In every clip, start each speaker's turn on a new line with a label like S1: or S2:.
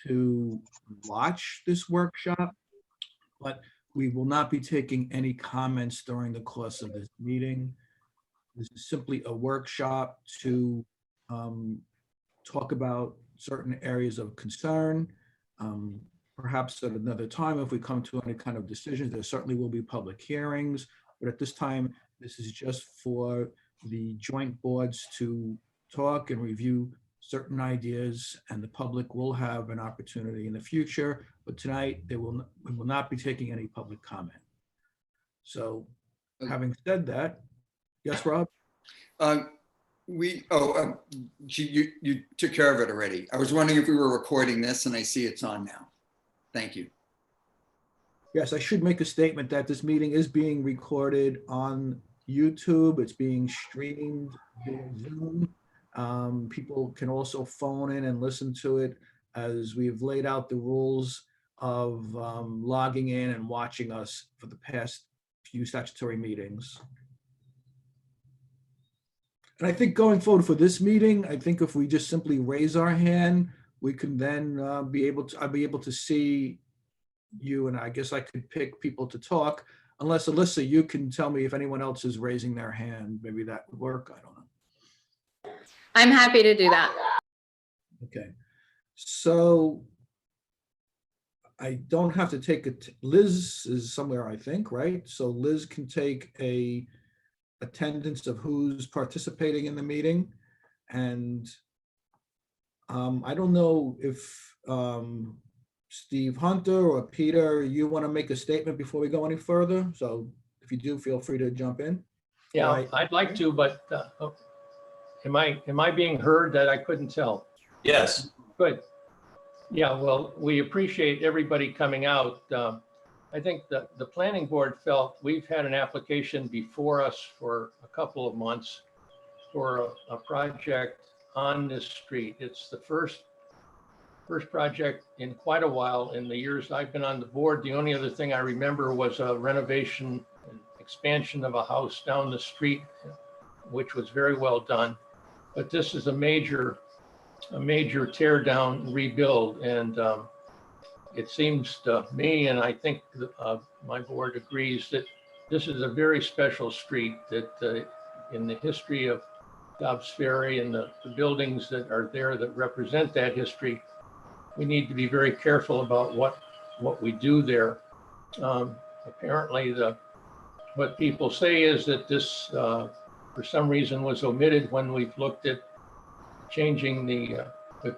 S1: to watch this workshop, but we will not be taking any comments during the course of this meeting. This is simply a workshop to talk about certain areas of concern. Perhaps at another time, if we come to any kind of decisions, there certainly will be public hearings. But at this time, this is just for the joint boards to talk and review certain ideas, and the public will have an opportunity in the future. But tonight, we will not be taking any public comment. So having said that, yes, Rob?
S2: You took care of it already. I was wondering if we were recording this, and I see it's on now. Thank you.
S1: Yes, I should make a statement that this meeting is being recorded on YouTube. It's being streamed via Zoom. People can also phone in and listen to it, as we've laid out the rules of logging in and watching us for the past few statutory meetings. And I think going forward for this meeting, I think if we just simply raise our hand, we can then I'll be able to see you, and I guess I could pick people to talk, unless Alyssa, you can tell me if anyone else is raising their hand. Maybe that would work. I don't know.
S3: I'm happy to do that.
S1: Okay. So I don't have to take it. Liz is somewhere, I think, right? So Liz can take a attendance of who's participating in the meeting. And I don't know if Steve Hunter or Peter, you want to make a statement before we go any further? So if you do, feel free to jump in.
S4: Yeah,
S1: Right.
S4: I'd like to, but am I being heard? That I couldn't tell.
S5: Yes.
S4: Good. Yeah, well, we appreciate everybody coming out. I think that the planning board felt we've had an application before us for a couple of months for a project on this street. It's the first project in quite a while. In the years I've been on the board, the only other thing I remember was a renovation and expansion of a house down the street, which was very well done. But this is a major tear down, rebuild, and it seems to me, and I think my board agrees, that this is a very special street that in the history of Dobbs Ferry and the buildings that are there that represent that history, we need to be very careful about what we do there. Apparently, what people say is that this, for some reason, was omitted when we've looked at changing the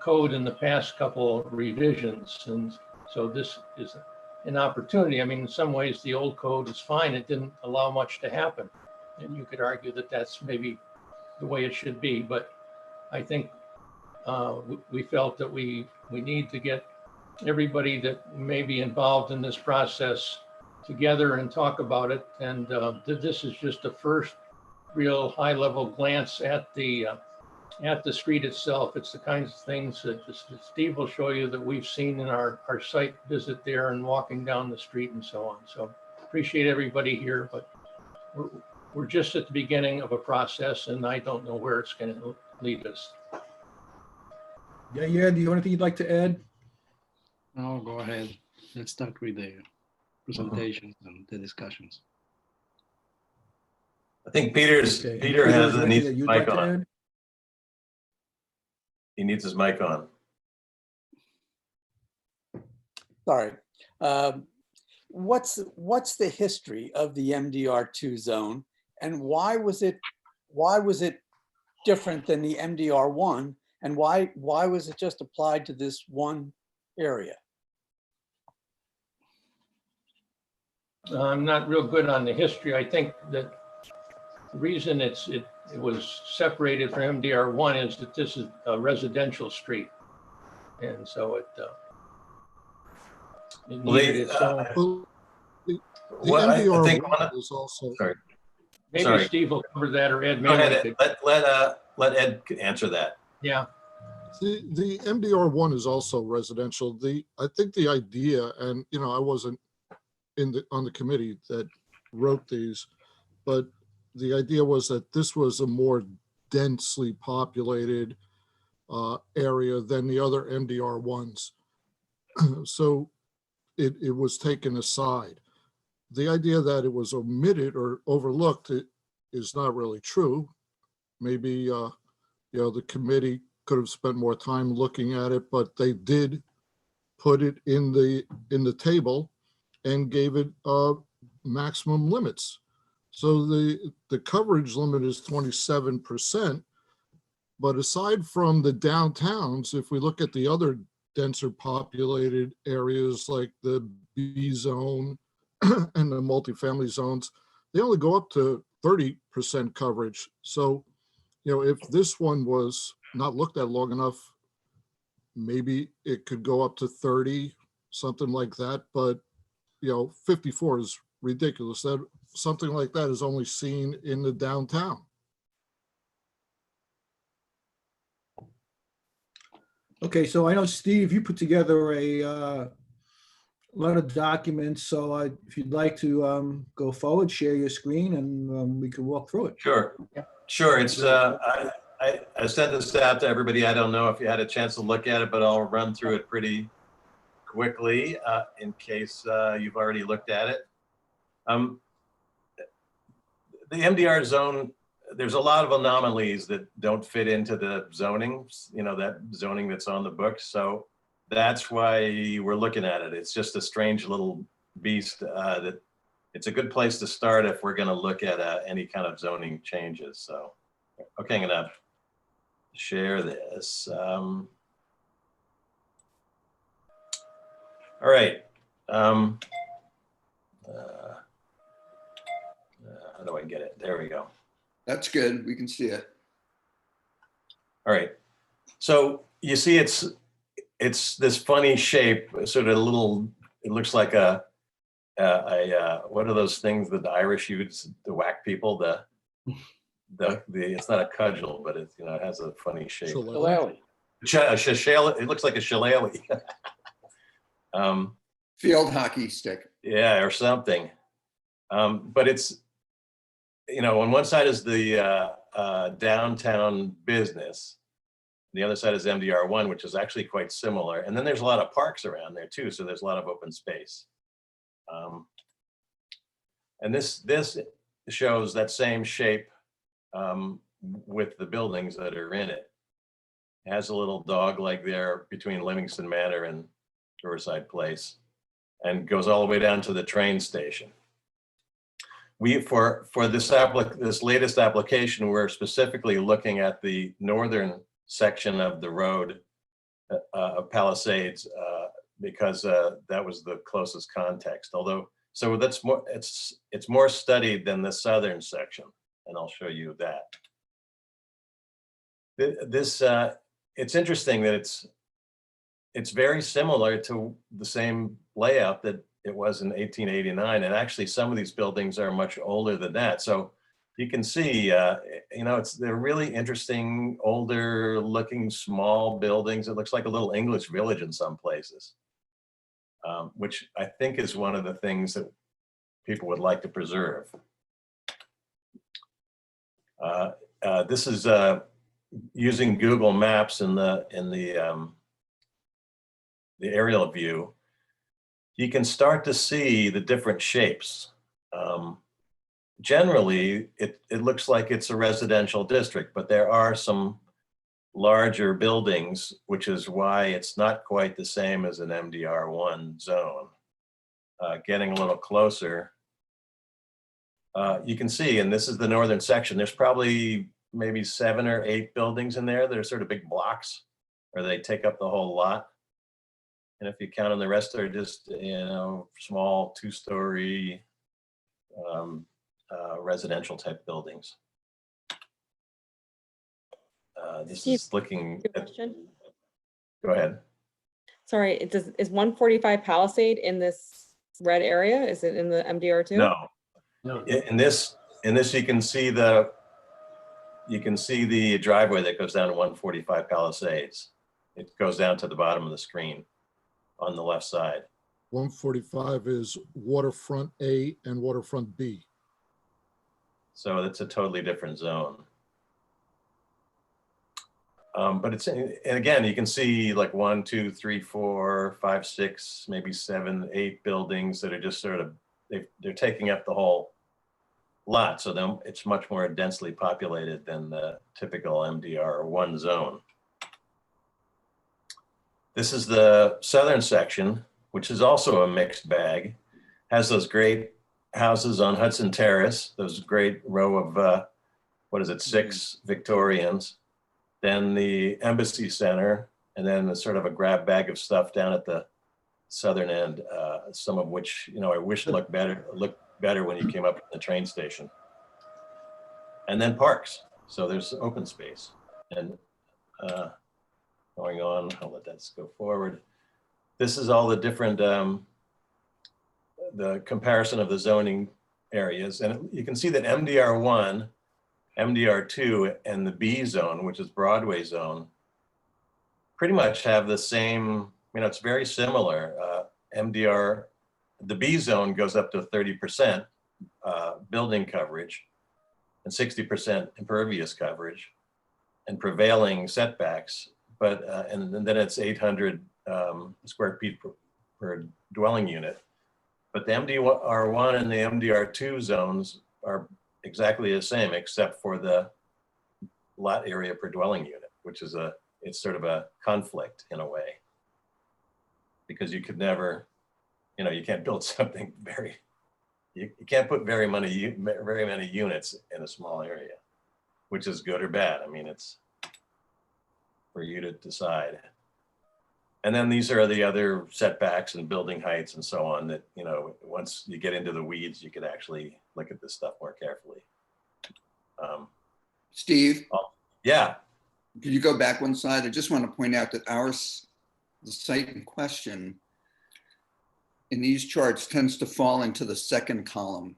S4: code in the past couple of revisions. And so this is an opportunity. I mean, in some ways, the old code is fine. It didn't allow much to happen. And you could argue that that's maybe the way it should be. But I think we felt that we need to get everybody that may be involved in this process together and talk about it. And this is just a first real high-level glance at the street itself. It's the kinds of things that Steve will show you that we've seen in our site visit there and walking down the street and so on. So appreciate everybody here, but we're just at the beginning of a process, and I don't know where it's going to lead us.
S1: Yeah, do you have anything you'd like to add?
S6: No, go ahead. Let's start with the presentations and the discussions.
S5: I think Peter
S1: Is
S5: needs
S1: there
S5: his
S1: anything that you'd like
S5: mic
S1: to
S5: on.
S1: add?
S5: He needs his mic on.
S7: Sorry. What's the history of the MDR-2 zone, and why was it different than the MDR-1, and why was it just applied to this one area?
S4: I'm not real good on the history. I think that the reason it was separated from MDR-1 is that this is a residential street. And so it needed its own.
S8: The
S5: I think
S8: MDR-1 was also.
S5: Sorry.
S4: Maybe
S5: Sorry.
S4: Steve will cover that, or Ed.
S5: Go ahead,
S4: Maybe
S5: Ed. Let Ed answer that.
S4: Yeah.
S8: The MDR-1 is also residential. I think the idea, and I wasn't on the committee that wrote these, but the idea was that this was a more densely populated area than the other MDR-1s. So it was taken aside. The idea that it was omitted or overlooked is not really true. Maybe, the committee could have spent more time looking at it, but they did put it in the table and gave it maximum limits. So the coverage limit is 27%. But aside from the downtowns, if we look at the other denser populated areas like the B zone and the multifamily zones, they only go up to 30% coverage. So, if this one was not looked at long enough, maybe it could go up to 30, something like that. But, 54 is ridiculous. That something like that is only seen in the downtown.
S1: Okay, so I know, Steve, you put together a lot of documents, so if you'd like to go forward, share your screen, and we can walk through it.
S5: Sure. Sure. It's, I sent this out to everybody. I don't know if you had a chance to look at it, but I'll run through it pretty quickly in case you've already looked at it. The MDR zone, there's a lot of anomalies that don't fit into the zoning, that zoning that's on the books. So that's why we're looking at it. It's just a strange little beast that it's a good place to start if we're going to look at any kind of zoning changes. So, okay, I'm going to share this. All right. How do I get it? There we go.
S2: That's good. We can see it.
S5: All right. So you see it's this funny shape, sort of little, it looks like what are those things that the Irish use to whack people? It's not a cudgel, but it's, it has a funny shape.
S8: Shillelagh.
S5: A shillelagh, it looks like a shillelagh.
S2: Field hockey stick.
S5: Yeah, or something. But it's, on one side is the downtown business. The other side is MDR-1, which is actually quite similar. And then there's a lot of parks around there too. So there's a lot of open space. And this shows that same shape with the buildings that are in it. It has a little dog leg there between Livingston Manor and Riverside Place, and goes all the way down to the train station. For this latest application, we're specifically looking at the northern section of the road of Palisades because that was the closest context. So that's more, it's more studied than the southern section, and I'll show you that. It's interesting that it's very similar to the same layout that it was in 1889, and actually some of these buildings are much older than that. So you can see, they're really interesting, older looking small buildings. It looks like a little English village in some places, which I think is one of the things that people would like to preserve. This is using Google Maps in the aerial view. You can start to see the different shapes. Generally, it looks like it's a residential district, but there are some larger buildings, which is why it's not quite the same as an MDR-1 zone. Getting a little closer, you can see, and this is the northern section, there's probably maybe 7 or 8 buildings in there that are sort of big blocks, or they take up the whole lot. And if you count them, the rest are just, small 2-story residential type buildings. This
S3: Steve,
S5: is looking at,
S3: Question?
S5: go ahead.
S3: Sorry, is 145 Palisade in this red area? Is it in the MDR2?
S5: No. In this you can see the driveway that goes down to 145 Palisades. It goes down to the bottom of the screen on the left side.
S8: 145 is waterfront A and waterfront B.
S5: So it's a totally different zone. But it's, and again, you can see like 1, 2, 3, 4, 5, 6, maybe 7, 8 buildings that are just sort of, they're taking up the whole lot. So then it's much more densely populated than the typical MDR1 zone. This is the southern section, which is also a mixed bag. Has those great houses on Hudson Terrace, those great row of, what is it, 6 Victorians. Then the Embassy Center, and then a sort of a grab bag of stuff down at the southern end, some of which, you know, I wish looked better when you came up to the train station. And then parks. So there's open space. And going on, I'll let that go forward. This is all the different, the comparison of the zoning areas. And you can see that MDR1, MDR2, and the B zone, which is Broadway zone, pretty much have the same, you know, it's very similar. The B zone goes up to 30% building coverage and 60% impervious coverage and prevailing setbacks. But, and then it's 800 square feet per dwelling unit. But the MDR1 and the MDR2 zones are exactly the same, except for the lot area per dwelling unit, which is it's sort of a conflict in a way. Because you could never, you know, you can't build something you can't put very many units in a small area, which is good or bad. I mean, it's for you to decide. And then these are the other setbacks and building heights and so on that, you know, once you get into the weeds, you could actually look at this stuff more carefully.
S2: Steve,
S5: Yeah,
S2: could you go back one slide? I just want to point out that the site in question in these charts tends to fall into the second column.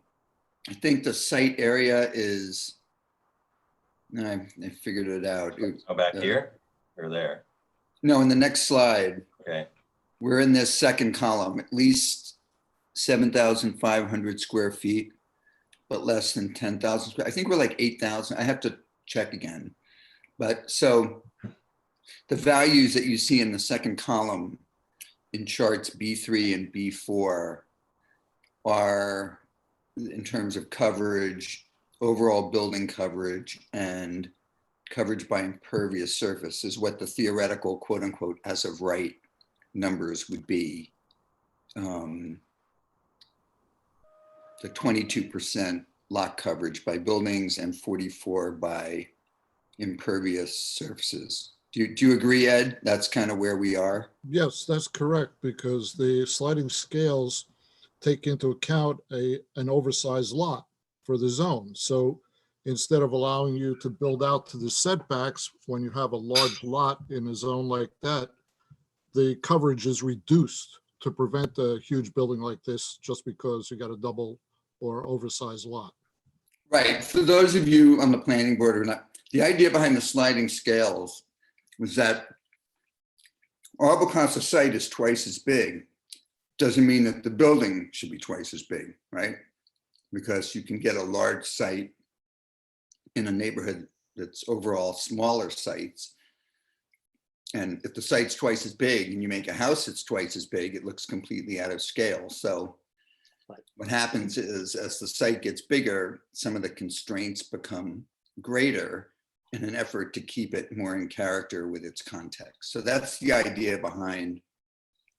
S2: I think the site area is, I figured it out.
S5: go back here or there.
S2: No, in the next slide,
S5: Okay,
S2: we're in this second column, at least 7,500 square feet, but less than 10,000 square. I think we're like 8,000. I have to check again. But so the values that you see in the second column in charts B3 and B4 are in terms of coverage, overall building coverage, and coverage by impervious surface is what the theoretical, quote unquote, as of right numbers would be. The 22% lot coverage by buildings and 44 by impervious surfaces. Do you agree, Ed? That's kind of where we are.
S8: Yes, that's correct, because the sliding scales take into account an oversized lot for the zone. So instead of allowing you to build out to the setbacks, when you have a large lot in a zone like that, the coverage is reduced to prevent a huge building like this just because you got a double or oversized lot.
S2: Right. For those of you on the planning board or not, the idea behind the sliding scales was that all because the site is twice as big doesn't mean that the building should be twice as big, right? Because you can get a large site in a neighborhood that's overall smaller sites. And if the site's twice as big and you make a house that's twice as big, it looks completely out of scale. So what happens is as the site gets bigger, some of the constraints become greater in an effort to keep it more in character with its context. So that's the idea behind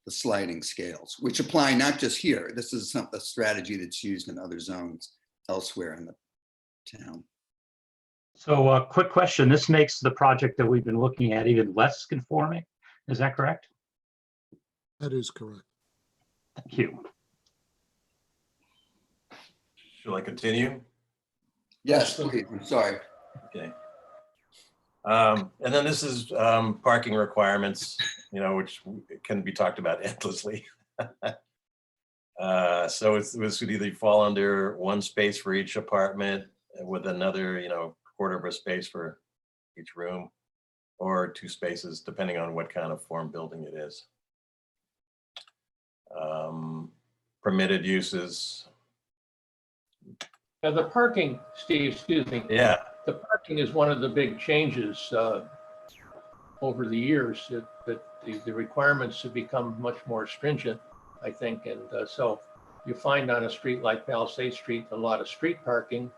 S2: the sliding scales, which apply not just here. This is a strategy that's used in other zones elsewhere in the town.
S9: So a quick question, this makes the project that we've been looking at even less conforming, is that correct?
S8: That is correct.
S9: Thank you.
S5: shall I continue?
S2: Yes, please. I'm sorry.
S5: Okay. And then this is parking requirements, you know, which can be talked about endlessly. So this would either fall under one space for each apartment with another, you know, quarter of a space for each room, or 2 spaces, depending on what kind of form building it is. Permitted uses.
S4: Now, the parking, Steve, excuse me.
S5: Yeah.
S4: The parking is one of the big changes. over the years that the requirements have become much more stringent, I think. And so you find on a street like Palisade Street, a lot of street parking.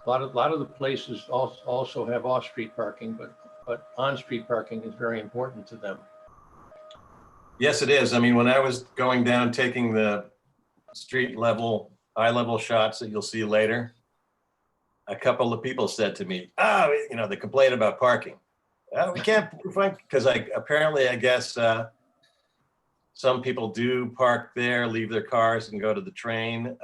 S4: A lot of the places also have off-street parking, but on-street parking is very important to them.
S5: Yes, it is. I mean, when I was going down, taking the street level, eye level shots that you'll see later, a couple of people said to me, you know, they complain about parking. We can't find, because apparently, I guess, some people do park there, leave their cars and go to the train.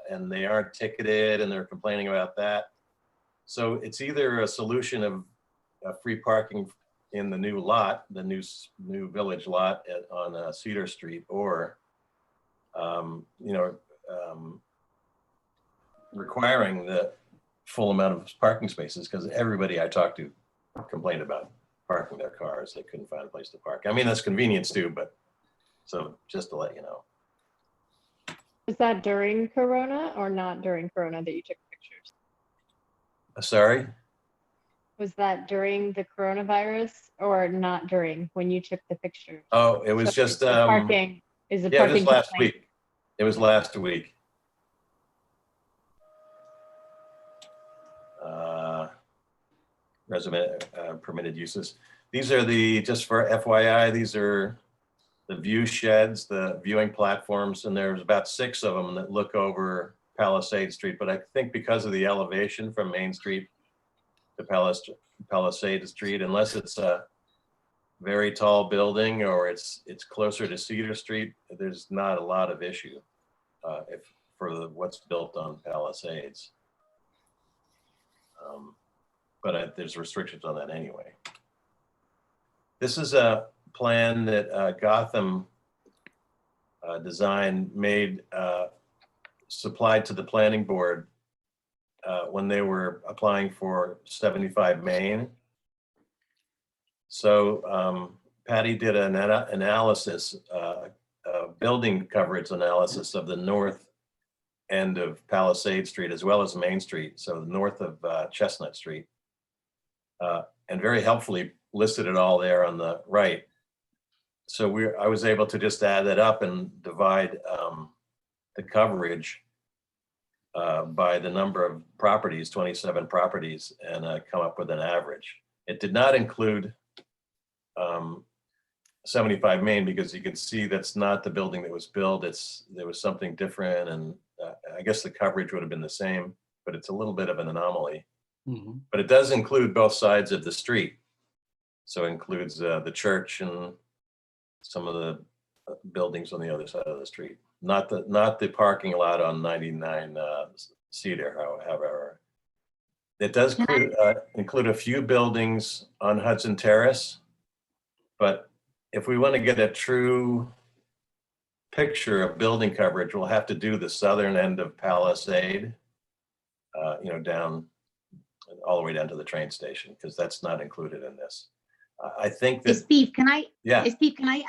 S5: And they aren't ticketed and they're complaining about that. So it's either a solution of free parking in the new lot, the new village lot on Cedar Street, or, requiring the full amount of parking spaces, because everybody I talked to complained about parking their cars. They couldn't find a place to park. I mean, that's convenience too, but so just to let you know.
S10: Was that during Corona or not during Corona that you took pictures?
S5: Sorry?
S10: Was that during the coronavirus or not during when you took the pictures?
S5: Oh, it was just,
S10: parking. Is the
S5: yeah,
S10: parking
S5: this last
S10: complaint?
S5: week. It was last week. Resident permitted uses. These are just for FYI, these are the view sheds, the viewing platforms, and there's about 6 of them that look over Palisade Street. But I think because of the elevation from Main Street to Palisade Street, unless it's a very tall building or it's closer to Cedar Street, there's not a lot of issue for what's built on Palisades. But there's restrictions on that anyway. This is a plan that Gotham Design supplied to the planning board when they were applying for 75 Main. So Patty did an analysis, building coverage analysis of the north end of Palisade Street as well as Main Street, so north of Chestnut Street, and very helpfully listed it all there on the right. So I was able to just add that up and divide the coverage by the number of properties, 27 properties, and come up with an average. It did not include 75 Main, because you can see that's not the building that was built. There was something different, and I guess the coverage would have been the same, but it's a little bit of an anomaly.
S6: Mhm.
S5: But it does include both sides of the street. So it includes the church and some of the buildings on the other side of the street. Not the parking lot on 99 Cedar, however. It does include a few buildings on Hudson Terrace, but if we want to get a true picture of building coverage, we'll have to do the southern end of Palisade, down all the way down to the train station, because that's not included in this. I think that,
S11: Steve, can I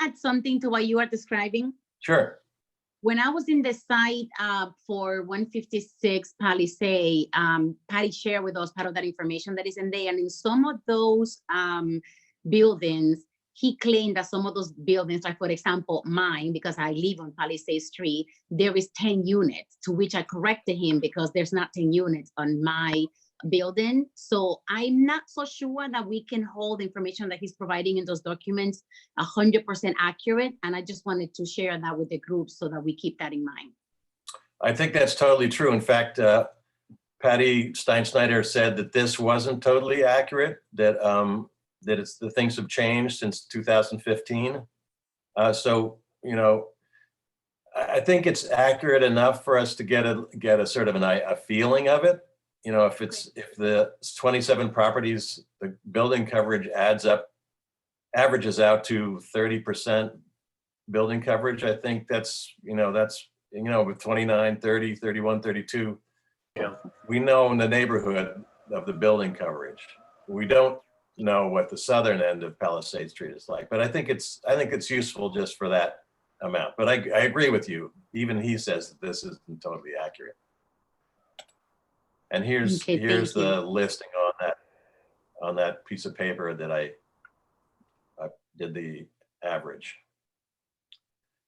S11: add something to what you are describing?
S5: Sure.
S11: When I was in the site for 156 Palisade, Patty shared with us part of that information that is in there. And in some of those buildings, he claimed that some of those buildings, like for example, mine, because I live on Palisade Street, there is 10 units, to which I corrected him because there's not 10 units on my building. So I'm not so sure that we can hold the information that he's providing in those documents 100% accurate. And I just wanted to share that with the group so that we keep that in mind.
S5: I think that's totally true. In fact, Patty Steinschneider said that this wasn't totally accurate, that the things have changed since 2015. So, I think it's accurate enough for us to get a sort of a feeling of it. If the 27 properties, the building coverage averages out to 30% building coverage. I think that's with 29, 30, 31, 32.
S4: Yeah.
S5: We know in the neighborhood of the building coverage. We don't know what the southern end of Palisade Street is like, but I think it's useful just for that amount. But I agree with you. Even he says that this isn't totally accurate. And here's
S11: Okay, thank
S5: the listing on that piece of paper that I did the average.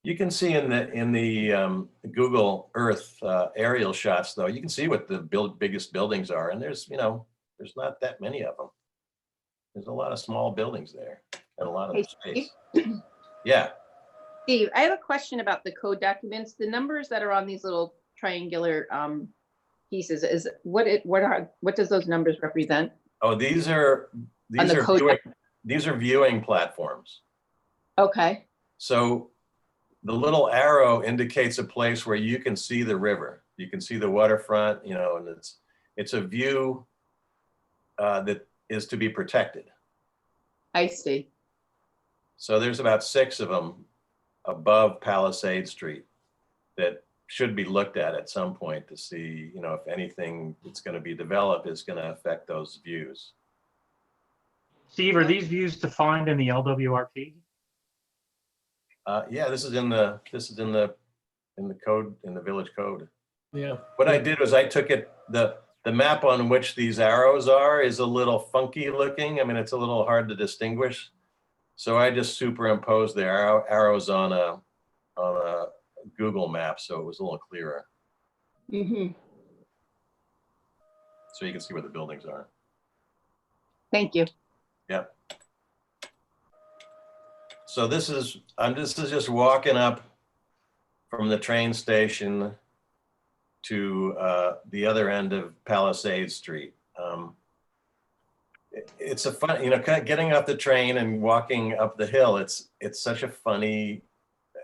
S5: You can see in the Google Earth aerial shots, though, you can see what the biggest buildings are, and there's not that many of them. There's a lot of small buildings there and a lot of
S12: Hey,
S5: space.
S12: Steve?
S5: Yeah.
S12: Steve, I have a question about the code documents. The numbers that are on these little triangular pieces is what does those numbers represent?
S5: Oh, these are viewing platforms.
S12: Okay.
S5: So the little arrow indicates a place where you can see the river. You can see the waterfront, and it's a view that is to be protected.
S12: I see.
S5: So there's about 6 of them above Palisade Street that should be looked at some point to see, if anything that's going to be developed is going to affect those views.
S9: Steve, are these views defined in the LWRP?
S5: Yeah, this is in the code, in the village code.
S4: Yeah.
S5: What I did was I took the map on which these arrows are is a little funky looking. I mean, it's a little hard to distinguish. So I just superimposed the arrows on a Google map, so it was a little clearer.
S12: Mm-hmm.
S5: So you can see where the buildings are.
S12: Thank you.
S5: Yeah. So this is just walking up from the train station to the other end of Palisade Street. It's a fun, kind of getting off the train and walking up the hill. It's such a funny,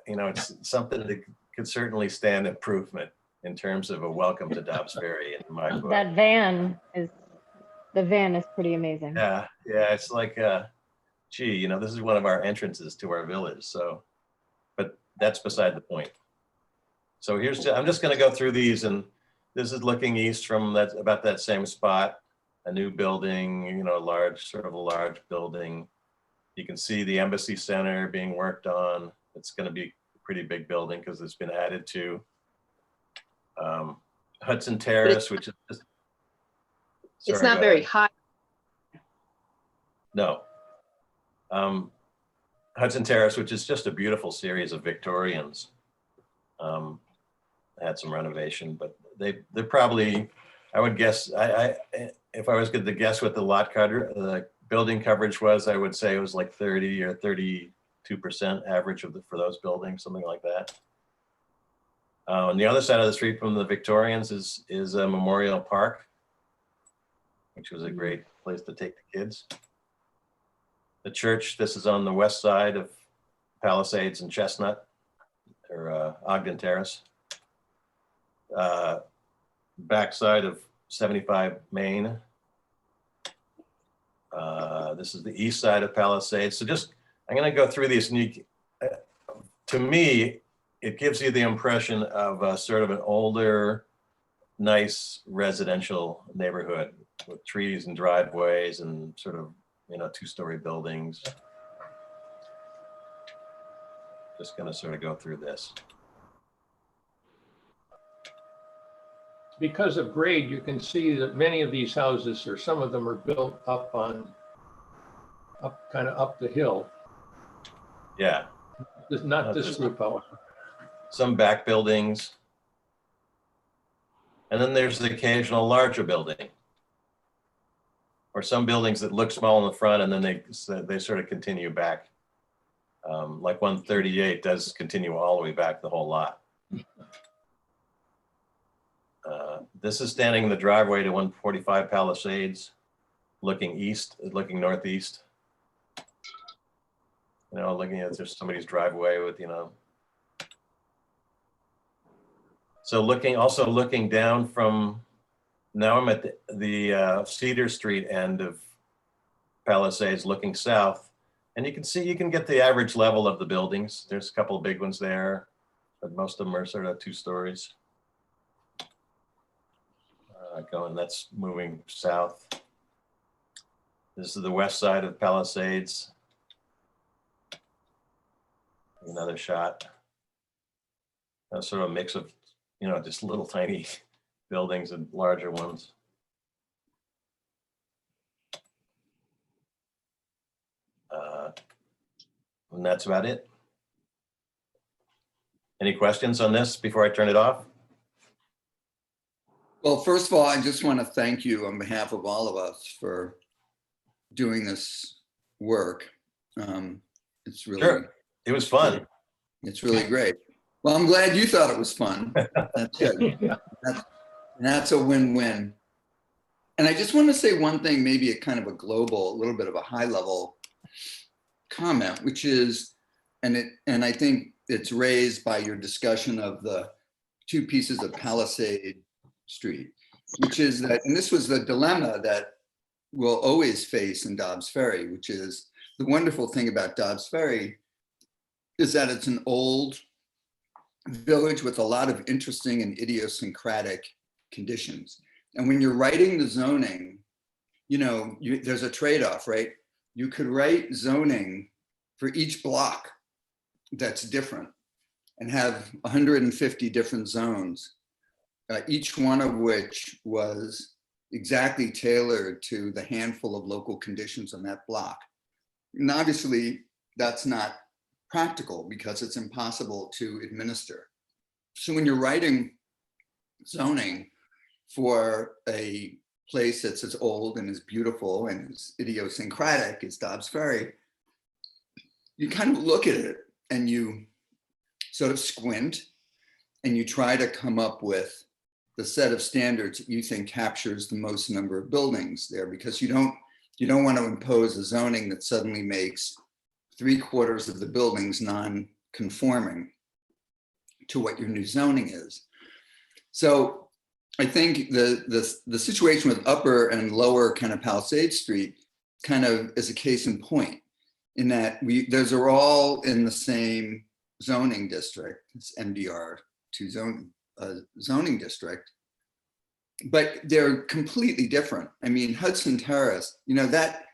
S5: it's something that could certainly stand improvement in terms of a welcome to Dobbs Ferry in my book.
S10: That van is pretty amazing.
S5: Yeah, it's like, gee, this is one of our entrances to our village. So, but that's beside the point. So I'm just going to go through these, and this is looking east from about that same spot. A new building, a large building. You can see the Embassy Center being worked on. It's going to be a pretty big building because it's been added to. Hudson Terrace, which is just,
S12: It's
S5: sorry,
S12: not
S5: go
S12: very
S5: ahead.
S12: high.
S5: No. Hudson Terrace, which is just a beautiful series of Victorians. Had some renovation, but they're probably, I would guess, if I was going to guess what the building coverage was, I would say it was like 30 or 32% average for those buildings, something like that. On the other side of the street from the Victorians is a Memorial Park, which was a great place to take the kids. The church, this is on the west side of Palisades and Chestnut, or Ogden Terrace. Backside of 75 Main. This is the east side of Palisades. So I'm going to go through these. To me, it gives you the impression of sort of an older, nice residential neighborhood with trees and driveways and sort of, 2-story buildings. Just going to sort of go through this.
S4: Because of grade, you can see that many of these houses, or some of them, are built up the hill.
S5: Yeah.
S4: Not this group, however.
S5: Some back buildings. And then there's the occasional larger building. Or some buildings that look small in the front and then they sort of continue back. Like 138 does continue all the way back the whole lot. This is standing in the driveway to 145 Palisades, looking northeast. Looking at there's somebody's driveway with, So looking down from, now I'm at the Cedar Street end of Palisades, looking south, and you can get the average level of the buildings. There's a couple of big ones there, but most of them are sort of 2 stories. That's moving south. This is the west side of Palisades. Another shot. That's sort of a mix of, just little tiny buildings and larger ones. And that's about it. Any questions on this before I turn it off?
S2: Well, first of all, I just want to thank you on behalf of all of us for doing this work. It's really,
S5: Sure. It was fun.
S2: it's really great. Well, I'm glad you thought it was fun. That's good. That's a win-win. And I just want to say one thing, maybe a kind of a global, a little bit of a high level comment, which is, and I think it's raised by your discussion of the two pieces of Palisade Street, which is that, and this was the dilemma that we'll always face in Dobbs Ferry, which is the wonderful thing about Dobbs Ferry is that it's an old village with a lot of interesting and idiosyncratic conditions. And when you're writing the zoning, you know, there's a trade-off, right? You could write zoning for each block that's different and have 150 different zones, each one of which was exactly tailored to the handful of local conditions on that block. And obviously that's not practical because it's impossible to administer. So when you're writing zoning for a place that's as old and as beautiful and as idiosyncratic as Dobbs Ferry, you kind of look at it and you sort of squint and you try to come up with the set of standards that you think captures the most number of buildings there, because you don't want to impose a zoning that suddenly makes 3/4 of the buildings non-conforming to what your new zoning is. So I think the situation with Upper and Lower kind of Palisade Street kind of is a case in point, in that those are all in the same zoning district. It's MDR-2 zoning district, but they're completely different. I mean, Hudson Terrace, you know, that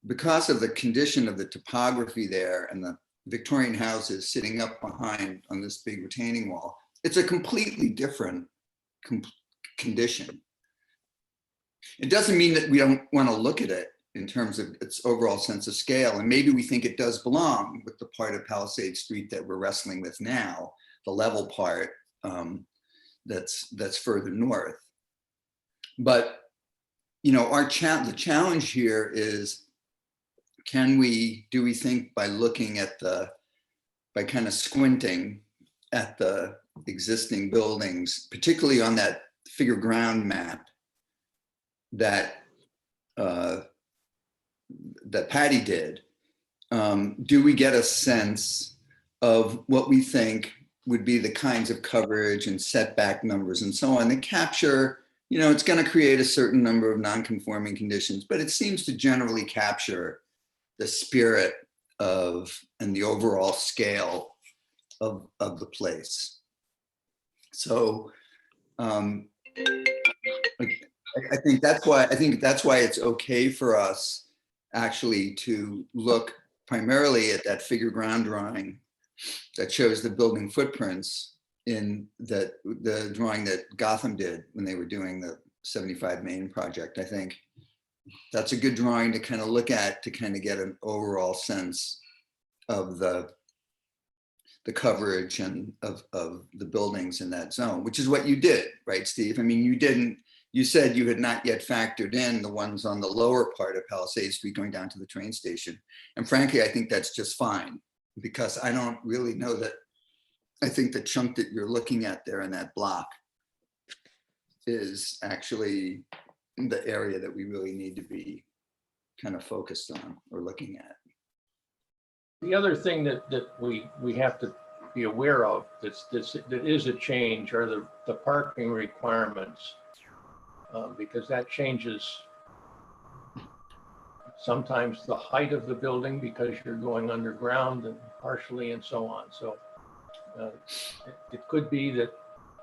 S2: because of the condition of the topography there and the Victorian houses sitting up behind on this big retaining wall, it's a completely different condition. It doesn't mean that we don't want to look at it in terms of its overall sense of scale. And maybe we think it does belong with the part of Palisade Street that we're wrestling with now, the level part that's further north. But, you know, the challenge here is, do we think by looking at by kind of squinting at the existing buildings, particularly on that figure ground map that Patty did, do we get a sense of what we think would be the kinds of coverage and setback numbers and so on that capture, you know, it's going to create a certain number of non-conforming conditions, but it seems to generally capture the spirit of and the overall scale of the place. So I think that's why it's okay for us actually to look primarily at that figure ground drawing that shows the building footprints in the drawing that Gotham did when they were doing the 75 Main project. I think that's a good drawing to kind of look at, to kind of get an overall sense of the coverage and of the buildings in that zone, which is what you did, right, Steve? I mean, you said you had not yet factored in the ones on the lower part of Palisade Street going down to the train station. And frankly, I think that's just fine, because I don't really know that. I think the chunk that you're looking at there in that block is actually the area that we really need to be kind of focused on or looking at.
S4: The other thing that we have to be aware of that is a change are the parking requirements, because that changes sometimes the height of the building because you're going underground and partially and so on. So it could be that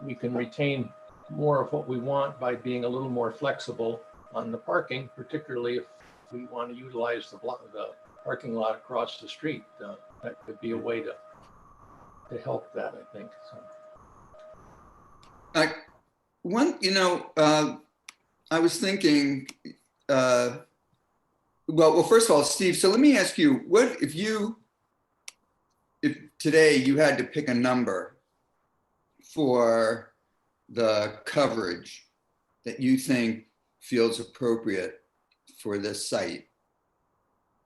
S4: we can retain more of what we want by being a little more flexible on the parking, particularly if we want to utilize the parking lot across the street. That could be a way to help that, I think. So.
S2: I was thinking, well, first of all, Steve, so let me ask you, what if you today you had to pick a number for the coverage that you think feels appropriate for this site.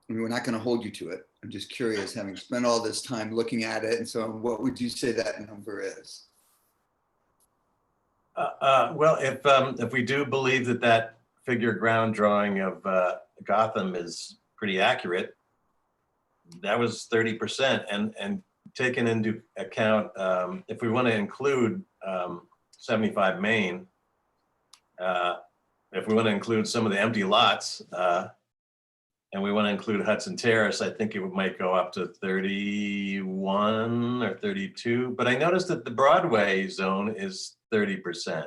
S2: I mean, we're not going to hold you to it. I'm just curious, having spent all this time looking at it and so on, what would you say that number is?
S5: Well, if we do believe that that figure ground drawing of Gotham is pretty accurate, that was 30%. And taken into account, if we want to include 75 Main, if we want to include some of the empty lots, and we want to include Hudson Terrace, I think it might go up to 31 or 32. But I noticed that the Broadway zone is 30%.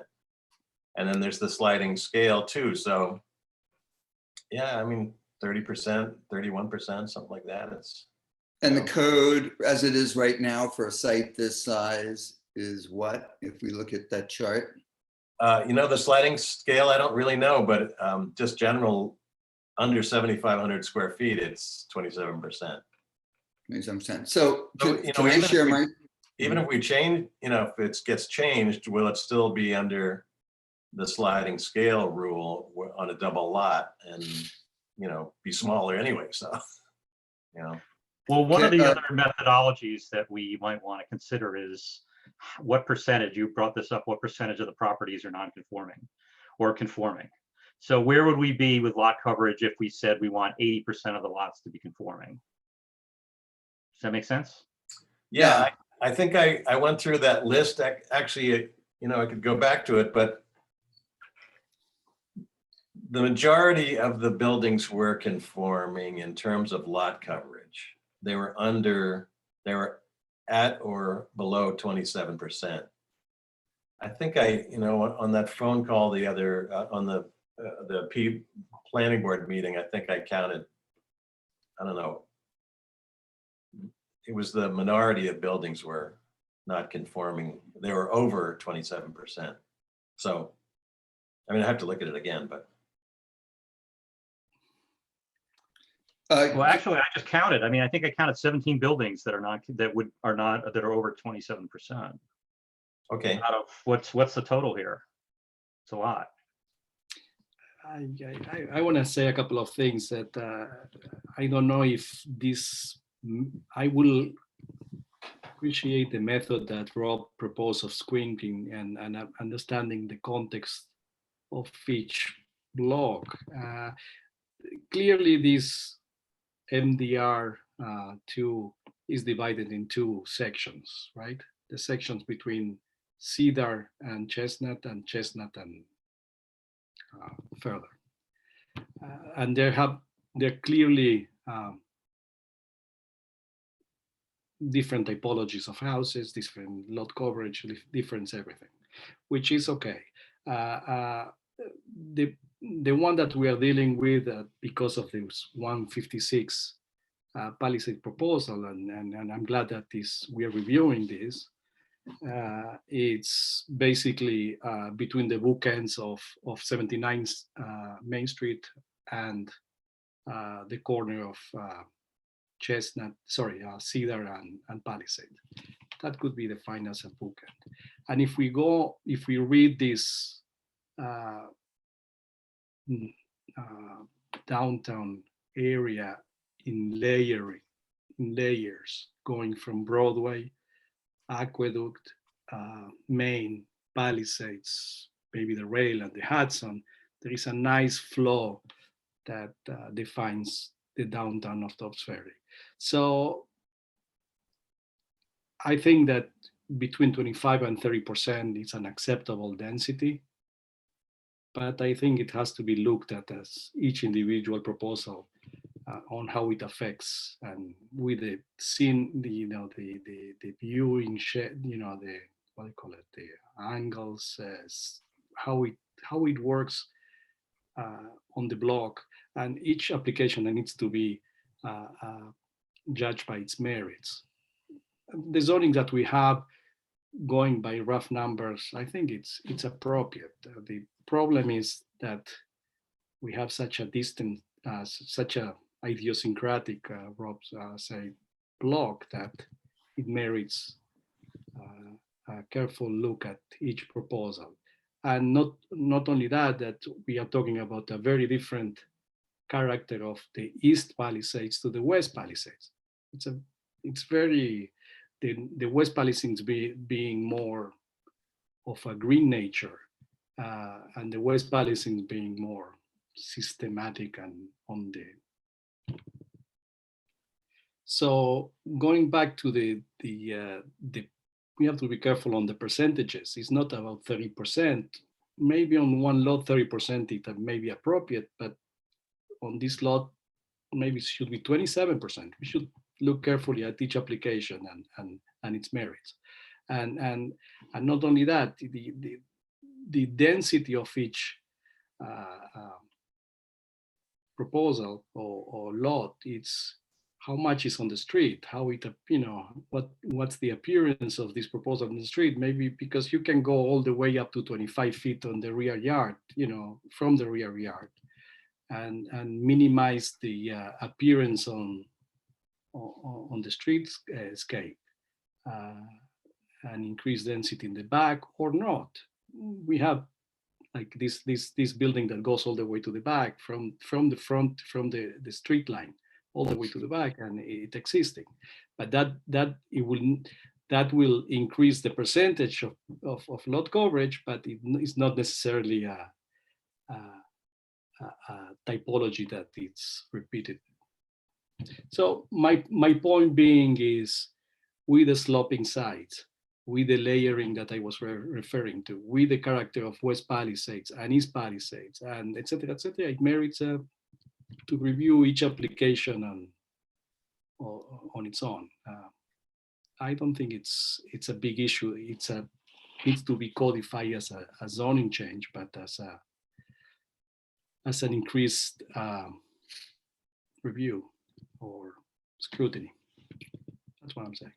S5: And then there's the sliding scale too. So yeah, I mean, 30%, 31%, something like that.
S2: And the code as it is right now for a site this size is what, if we look at that chart?
S5: You know, the sliding scale, I don't really know, but just general, under 7,500 square feet, it's 27%.
S2: Makes some sense. So
S5: So,
S2: can I share my?
S5: Even if we change, you know, if it gets changed, will it still be under the sliding scale rule on a double lot and, you know, be smaller anyway, so, you know.
S9: Well, one of the
S2: Okay,
S9: other methodologies that we might want to consider is what percentage, you brought this up, what percentage of the properties are non-conforming or conforming? So where would we be with lot coverage if we said we want 80% of the lots to be conforming? Does that make sense?
S5: Yeah, I think I went through that list. Actually, you know, I could go back to it, but the majority of the buildings were conforming in terms of lot coverage. They were at or below 27%. I think you know, on that phone call the other, on the planning board meeting, I think I counted, I don't know, it was the minority of buildings were not conforming. They were over 27%. So, I mean, I have to look at it again, but.
S9: Well, actually, I just counted. I mean, I think I counted 17 buildings that are over 27%.
S5: Okay.
S9: Out of what's the total here? It's a lot.
S6: I want to say a couple of things that I don't know if this, I will appreciate the method that Rob proposed of squinting and understanding the context of each block. Clearly, this MDR-2 is divided in two sections, right? The sections between Cedar and Chestnut and further. And they're clearly different typologies of houses, different lot coverage, different everything, which is okay. The one that we are dealing with because of this 156 Palisade proposal, and I'm glad that we are reviewing this. It's basically between the bookends of 79 Main Street and the corner of Cedar and Palisade. That could be defined as a bookend. And if we read this downtown area in layers, going from Broadway, Aqueduct, Main, Palisades, maybe the Rail and the Hudson, there is a nice flow that defines the downtown of Dobbs Ferry. So I think that between 25 and 30% is an acceptable density, but I think it has to be looked at as each individual proposal on how it affects, and with the scene, the viewing shed, the what do you call it, the angles, how it works on the block, and each application that needs to be judged by its merits. The zoning that we have, going by rough numbers, I think it's appropriate. The problem is that we have such a distant, such a idiosyncratic, Rob say, block that it merits a careful look at each proposal. And not only that, that we are talking about a very different character of the East Palisades to the West Palisades. It's very, the West Palisades being more of a green nature, and the West Palisades being more systematic and on the. So going back to the we have to be careful on the percentages. It's not about 30%. Maybe on one lot, 30% it may be appropriate, but on this lot, maybe it should be 27%. We should look carefully at each application and its merits. And not only that, the density of each proposal or lot, it's how much is on the street, how it, what's the appearance of this proposal on the street, maybe because you can go all the way up to 25 feet on the rear yard, from the rear yard, and minimize the appearance on the streetscape, and increase density in the back or not. We have like this building that goes all the way to the back from the front, from the street line all the way to the back, and it's existing. But that will increase the percentage of lot coverage, but it's not necessarily a typology that it's repeated. So my point being is, with the sloping sides, with the layering that I was referring to, with the character of West Palisades and East Palisades, and et cetera, it merits to review each application on its own. I don't think it's a big issue. It needs to be codified as a zoning change, but as an increased review or scrutiny. That's what I'm saying.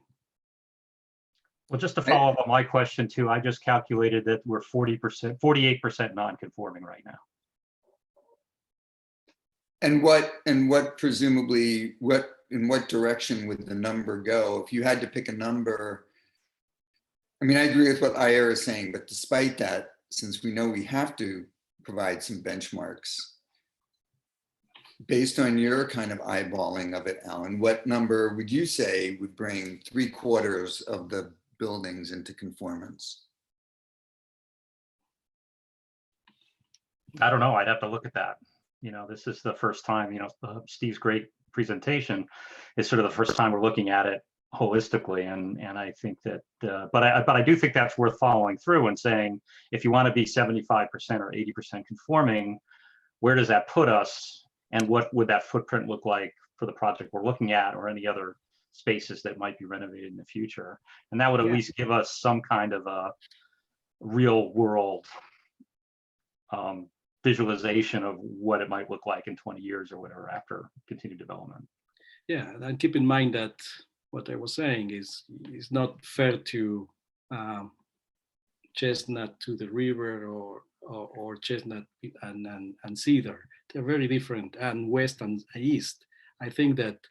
S9: Well, just to follow up on my question too, I just calculated that we're 48% non-conforming right now.
S2: And what presumably, in what direction would the number go? If you had to pick a number, I mean, I agree with what Ira is saying, but despite that, since we know we have to provide some benchmarks, based on your kind of eyeballing of it, Alan, what number would you say would bring 3/4 of the buildings into conformance?
S9: I don't know. I'd have to look at that. This is the first time, Steve's great presentation is sort of the first time we're looking at it holistically. And I think that, but I do think that's worth following through and saying, if you want to be 75% or 80% conforming, where does that put us? And what would that footprint look like for the project we're looking at, or any other spaces that might be renovated in the future? And that would at least give us some kind of a real world visualization of what it might look like in 20 years or whatever after continued development.
S6: Yeah, and keep in mind that what I was saying is not fair to Chestnut to the river or Chestnut and Cedar. They're very different, and West and East. I think that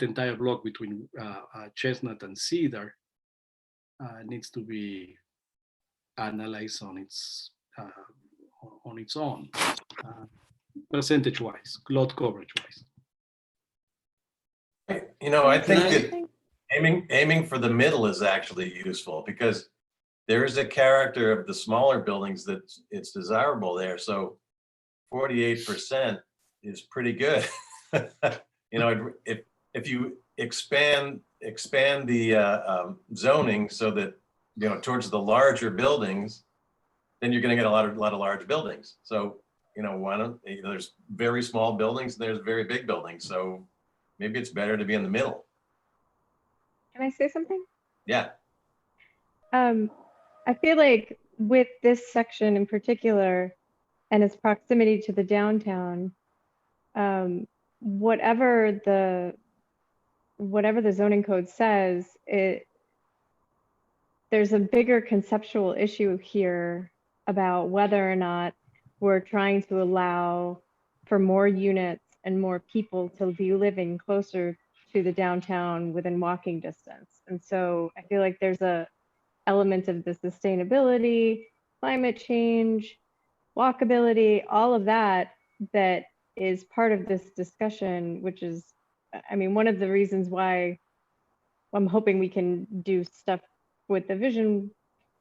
S6: entire block between Chestnut and Cedar needs to be analyzed on its own, percentage-wise, lot coverage-wise.
S5: I think that aiming for the middle is actually useful, because there is a character of the smaller buildings that it's desirable there. So 48% is pretty good. If you expand the zoning so that towards the larger buildings, then you're going to get a lot of large buildings. So there's very small buildings and there's very big buildings. So maybe it's better to be in the middle.
S10: Can I say something?
S5: Yeah.
S10: I feel like with this section in particular and its proximity to the downtown, whatever the zoning code says, there's a bigger conceptual issue here about whether or not we're trying to allow for more units and more people to be living closer to the downtown within walking distance. And so I feel like there's a element of the sustainability, climate change, walkability, all of that, that is part of this discussion, which is, I mean, one of the reasons why I'm hoping we can do stuff with the vision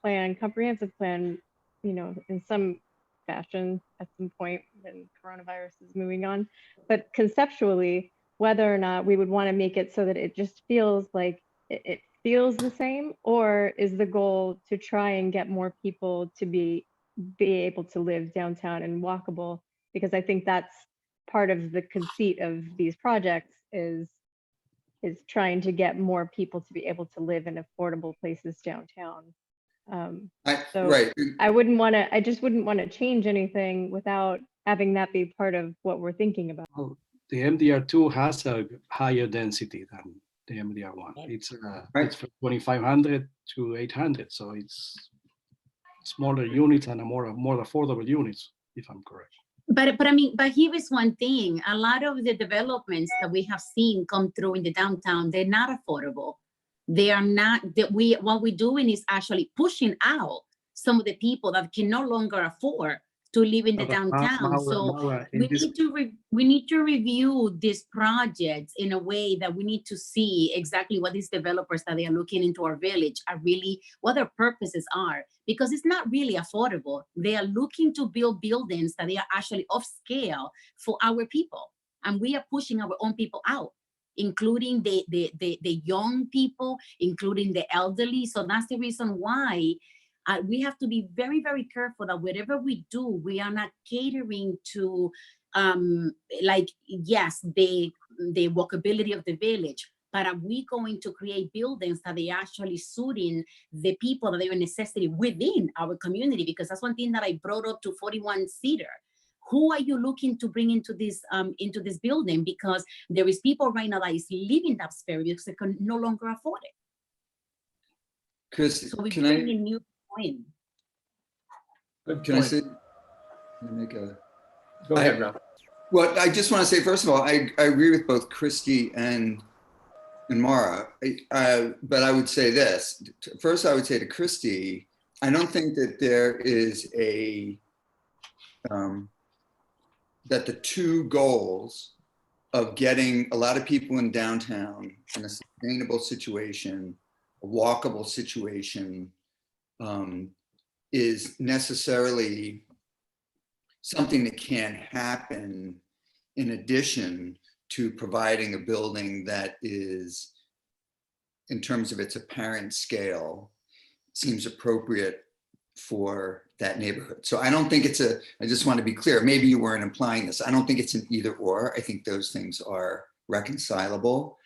S10: plan, comprehensive plan, you know, in some fashion at some point when coronavirus is moving on. But conceptually, whether or not we would want to make it so that it just feels like it feels the same, or is the goal to try and get more people to be able to live downtown and walkable? Because I think that's part of the conceit of these projects is trying to get more people to be able to live in affordable places downtown. So
S2: Right.
S10: I just wouldn't want to change anything without having that be part of what we're thinking about.
S6: Well, the MDR2 has a higher density than the MDR1. It's it's from 2,500 to 800, so it's smaller units and a more affordable units, if I'm correct.
S11: But I mean, but here is one thing. A lot of the developments that we have seen come through in the downtown, they're not affordable. They are not, what we're doing is actually pushing out some of the people that can no longer afford to live in the downtown. So we need to review these projects in a way that we need to see exactly what these developers that they are looking into our village are really, what their purposes are, because it's not really affordable. They are looking to build buildings that they are actually off scale for our people. And we are pushing our own people out, including the young people, including the elderly. So that's the reason why we have to be very, very careful that whatever we do, we are not catering to, like, yes, the walkability of the village, but are we going to create buildings that they actually suiting the people that they are necessity within our community? Because that's one thing that I brought up to 41 Cedar. Who are you looking to bring into this building? Because there is people right now that is living that space because they can no longer afford it.
S2: Chris,
S11: So we
S2: can
S11: bring
S2: I?
S11: a new point.
S4: Good
S2: Can I
S4: point.
S2: say? Can I make a?
S4: Go ahead, Rob.
S2: Well, I just want to say, first of all, I agree with both Christy and Mara, but I would say this. First, I would say to Christy, I don't think that there is a, that the two goals of getting a lot of people in downtown in a sustainable situation, a walkable situation, is necessarily something that can happen in addition to providing a building that is, in terms of its apparent scale, seems appropriate for that neighborhood. So I don't think it's I just want to be clear, maybe you weren't implying this. I don't think it's an either or. I think those things are reconcilable.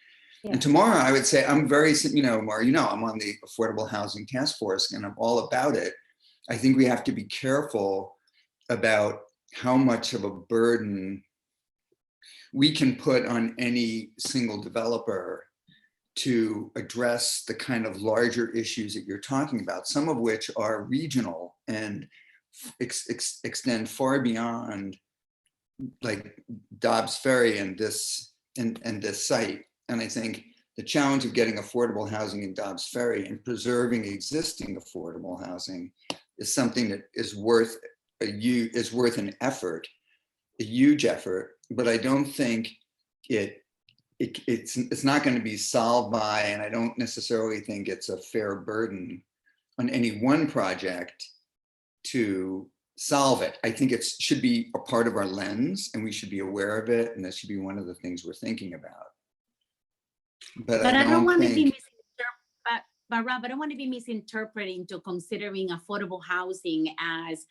S10: Yeah.
S2: And tomorrow I would say, I'm very, Mara, I'm on the Affordable Housing Task Force and I'm all about it. I think we have to be careful about how much of a burden we can put on any single developer to address the kind of larger issues that you're talking about, some of which are regional and extend far beyond like Dobbs Ferry and this site. And I think the challenge of getting affordable housing in Dobbs Ferry and preserving existing affordable housing is something that is worth an effort, a huge effort, but I don't think it's not going to be solved by, and I don't necessarily think it's a fair burden on any one project to solve it. I think it should be a part of our lens and we should be aware of it. And that should be one of the things we're thinking about. But I don't want to be
S11: Rob, I don't want to be misinterpreting to considering affordable housing as,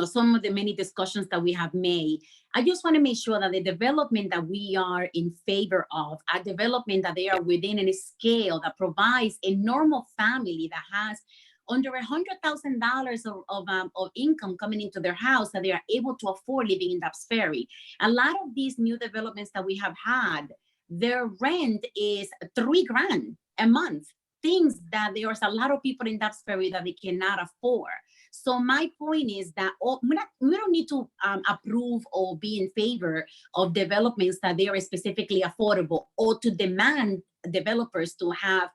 S11: some of the many discussions that we have made. I just want to make sure that the development that we are in favor of, a development that they are within a scale that provides a normal family that has under $100,000 of income coming into their house, that they are able to afford living in Dobbs Ferry. A lot of these new developments that we have had, their rent is $3,000 a month. Things that there's a lot of people in Dobbs Ferry that they cannot afford. So my point is that we don't need to approve or be in favor of developments that they are specifically affordable or to demand developers to have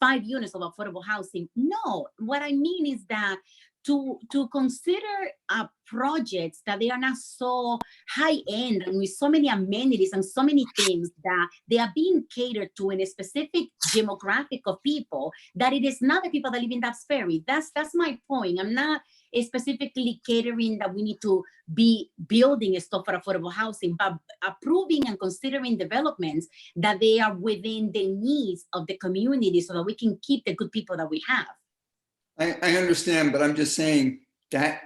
S11: 5 units of affordable housing. No, what I mean is that to consider projects that they are not so high end and with so many amenities and so many things that they are being catered to in a specific demographic of people, that it is not the people that live in Dobbs Ferry. That's my point. I'm not specifically catering that we need to be building stuff for affordable housing, but approving and considering developments that they are within the needs of the community so that we can keep the good people that we have.
S2: I understand, but I'm just saying that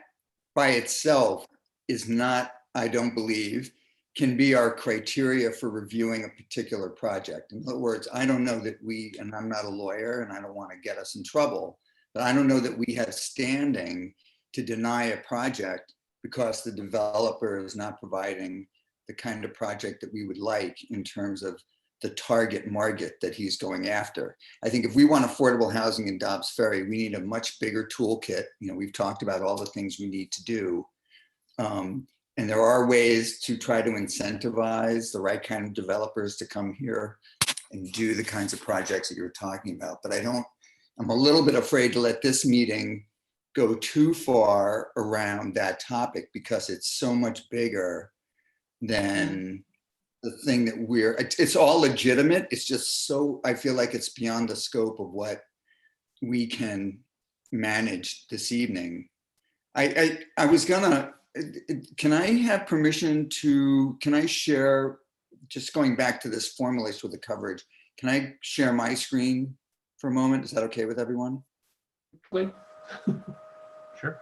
S2: by itself is not, I don't believe, can be our criteria for reviewing a particular project. In other words, I don't know that we, and I'm not a lawyer and I don't want to get us in trouble, but I don't know that we have standing to deny a project because the developer is not providing the kind of project that we would like in terms of the target market that he's going after. I think if we want affordable housing in Dobbs Ferry, we need a much bigger toolkit. You know, we've talked about all the things we need to do. And there are ways to try to incentivize the right kind of developers to come here and do the kinds of projects that you're talking about. But I'm a little bit afraid to let this meeting go too far around that topic because it's so much bigger than the thing that it's all legitimate. It's just so, I feel like it's beyond the scope of what we can manage this evening. I was gonna, can I have permission to, can I share, just going back to this formulist with the coverage, can I share my screen for a moment? Is that okay with everyone?
S4: Good.
S9: Sure.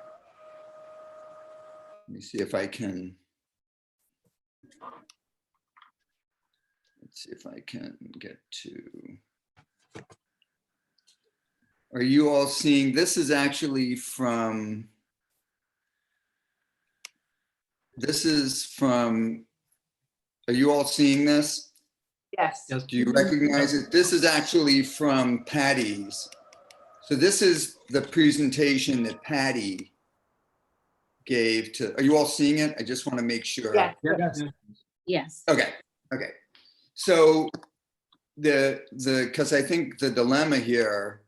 S2: Let me see if I can. Let's see if I can get to. Are you all seeing, this is actually from, are you all seeing this?
S12: Yes.
S6: Yes.
S2: Do you recognize it? This is actually from Patty's. So this is the presentation that Patty gave to, are you all seeing it? I just want to make sure.
S12: Yes.
S11: Yes.
S2: Okay, okay. So because I think the dilemma here,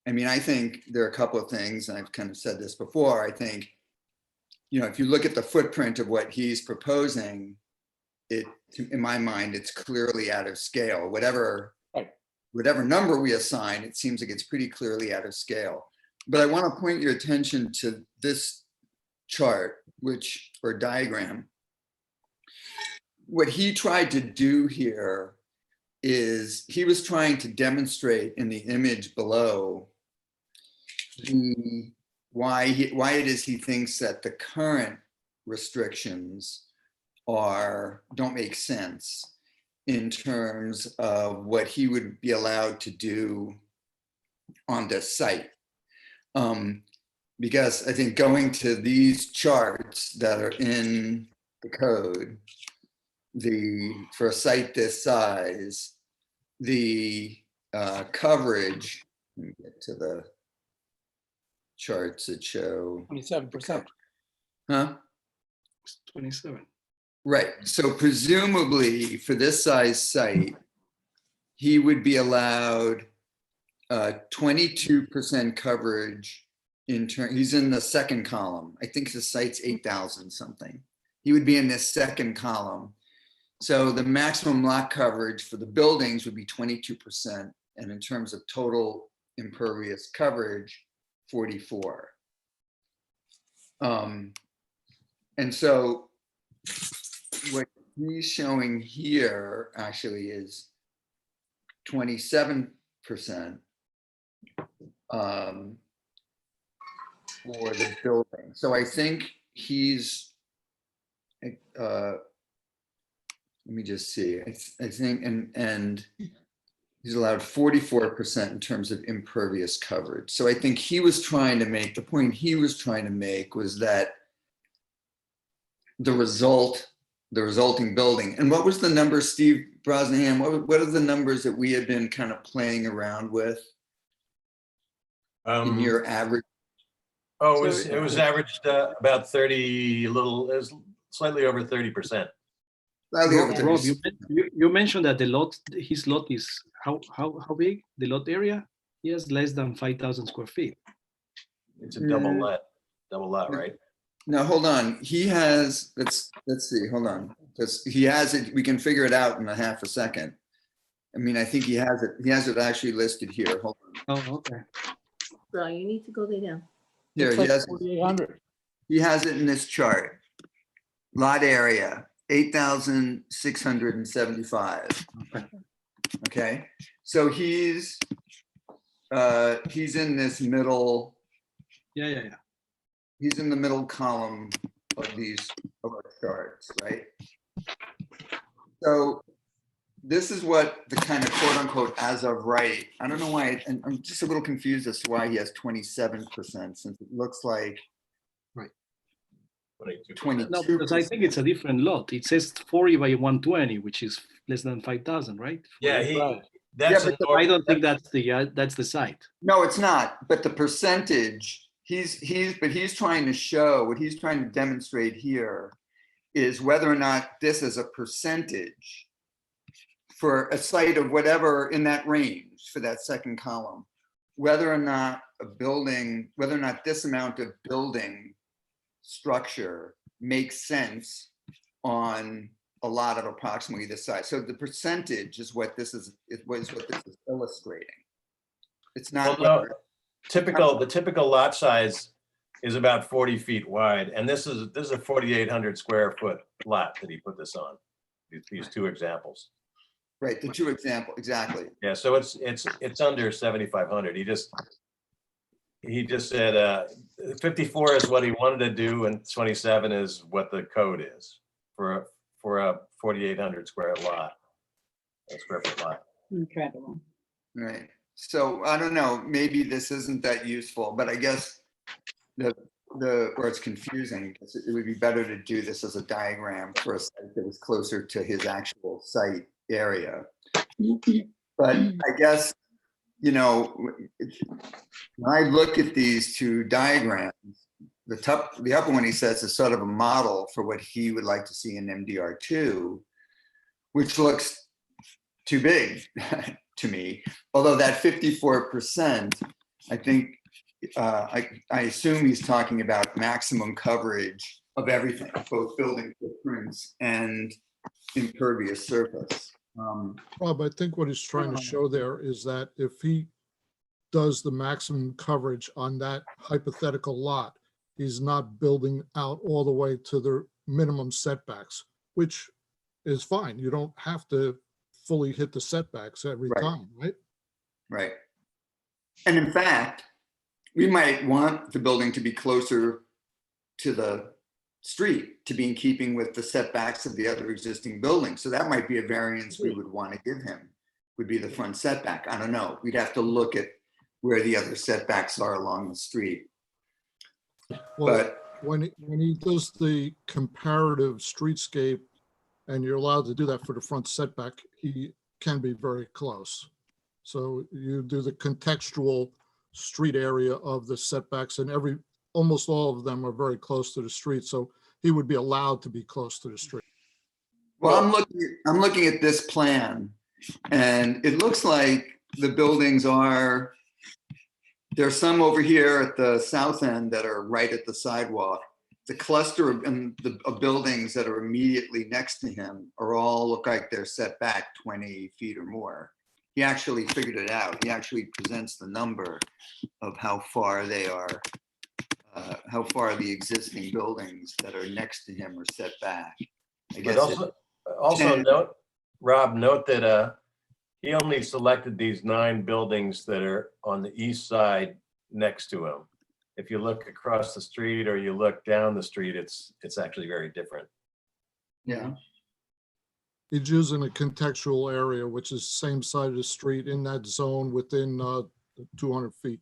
S2: I mean, I think there are a couple of things, and I've kind of said this before. I think, you know, if you look at the footprint of what he's proposing, in my mind, it's clearly out of scale. Whatever number we assign, it seems like it's pretty clearly out of scale. But I want to point your attention to this chart, or diagram. What he tried to do here is he was trying to demonstrate in the image below why it is he thinks that the current restrictions don't make sense in terms of what he would be allowed to do on this site. Because I think going to these charts that are in the code, for a site this size, the coverage, let me get to the charts that show.
S7: 27%.
S2: Huh?
S6: It's 27.
S2: Right. So presumably for this size site, he would be allowed 22% coverage he's in the second column. I think the site's 8,000 something. He would be in this second column. So the maximum lot coverage for the buildings would be 22%. And in terms of total impervious coverage, 44. And so what he's showing here actually is 27% for the building. So I think he's, let me just see, I think, and he's allowed 44% in terms of impervious coverage. So I think he was trying to make, the point he was trying to make was that the resulting building, and what was the number, Steve Brosnahan, what are the numbers that we had been kind of playing around with in your average?
S5: Oh, it was averaged about 30, it was slightly over 30%.
S6: Rob, you mentioned that his lot is how big, the lot area? He has less than 5,000 square feet.
S5: It's a double lot, right?
S2: No, hold on. He has, let's see, hold on. Because he has it, we can figure it out in a half a second. I mean, I think he has it actually listed here. Hold on.
S6: Oh, okay.
S12: Bro, you need to go lay down.
S2: Here,
S7: Looks
S2: he
S7: like
S2: has,
S7: 4,800.
S2: he has it in this chart. Lot area, 8,675.
S6: Okay.
S2: Okay, so he's in this middle,
S6: Yeah.
S2: he's in the middle column of our charts, right? So this is what the kind of quote unquote as of right. I don't know why, and I'm just a little confused as to why he has 27%, since it looks like
S5: 22%.
S6: No, because I think it's a different lot. It says 40 by 120, which is less than 5,000, right?
S5: Yeah,
S7: Right.
S5: that's
S2: Yeah,
S5: a
S2: but
S5: nor-
S6: I don't think that's the site.
S2: No, it's not, but the percentage, he's trying to show, what he's trying to demonstrate here is whether or not this is a percentage for a site of whatever in that range for that second column, whether or not this amount of building structure makes sense on a lot of approximately this size. So the percentage is what this is illustrating. It's not.
S5: Well, no, the typical lot size is about 40 feet wide, and this is a 4,800 square foot lot that he put this on. These two examples.
S2: Right, the two examples, exactly.
S5: Yeah, so it's under 7,500. He just said 54 is what he wanted to do, and 27 is what the code is for a 4,800 square foot lot.
S11: Incredible.
S2: Right. So I don't know, maybe this isn't that useful, but I guess where it's confusing, because it would be better to do this as a diagram for a site that was closer to his actual site area. But I guess, when I look at these two diagrams, the upper one he says is sort of a model for what he would like to see in MDR-2, which looks too big to me. Although that 54%, I think, I assume he's talking about maximum coverage of everything, both building footprints and impervious surface.
S8: Rob, I think what he's trying to show there is that if he does the maximum coverage on that hypothetical lot, he's not building out all the way to the minimum setbacks, which is fine. You don't have to fully hit the setbacks every
S2: Right.
S8: time, right?
S2: Right. And in fact, we might want the building to be closer to the street to be in keeping with the setbacks of the other existing buildings. So that might be a variance we would want to give him, would be the front setback. I don't know. We'd have to look at where the other setbacks are along the street.
S8: Well,
S2: But
S8: when he does the comparative streetscape, and you're allowed to do that for the front setback, he can be very close. So you do the contextual street area of the setbacks, and almost all of them are very close to the street. So he would be allowed to be close to the street.
S2: well, I'm looking at this plan, and it looks like the buildings there's some over here at the south end that are right at the sidewalk. The cluster of buildings that are immediately next to him all look like they're set back 20 feet or more. He actually figured it out. He actually presents the number of how far they are, how far the existing buildings that are next to him are set back. I
S5: But
S2: guess
S5: also note, Rob, note that he only selected these 9 buildings that are on the east side next to him. If you look across the street or you look down the street, it's actually very different.
S2: yeah.
S8: He's using a contextual area, which is same side of the street in that zone within 200 feet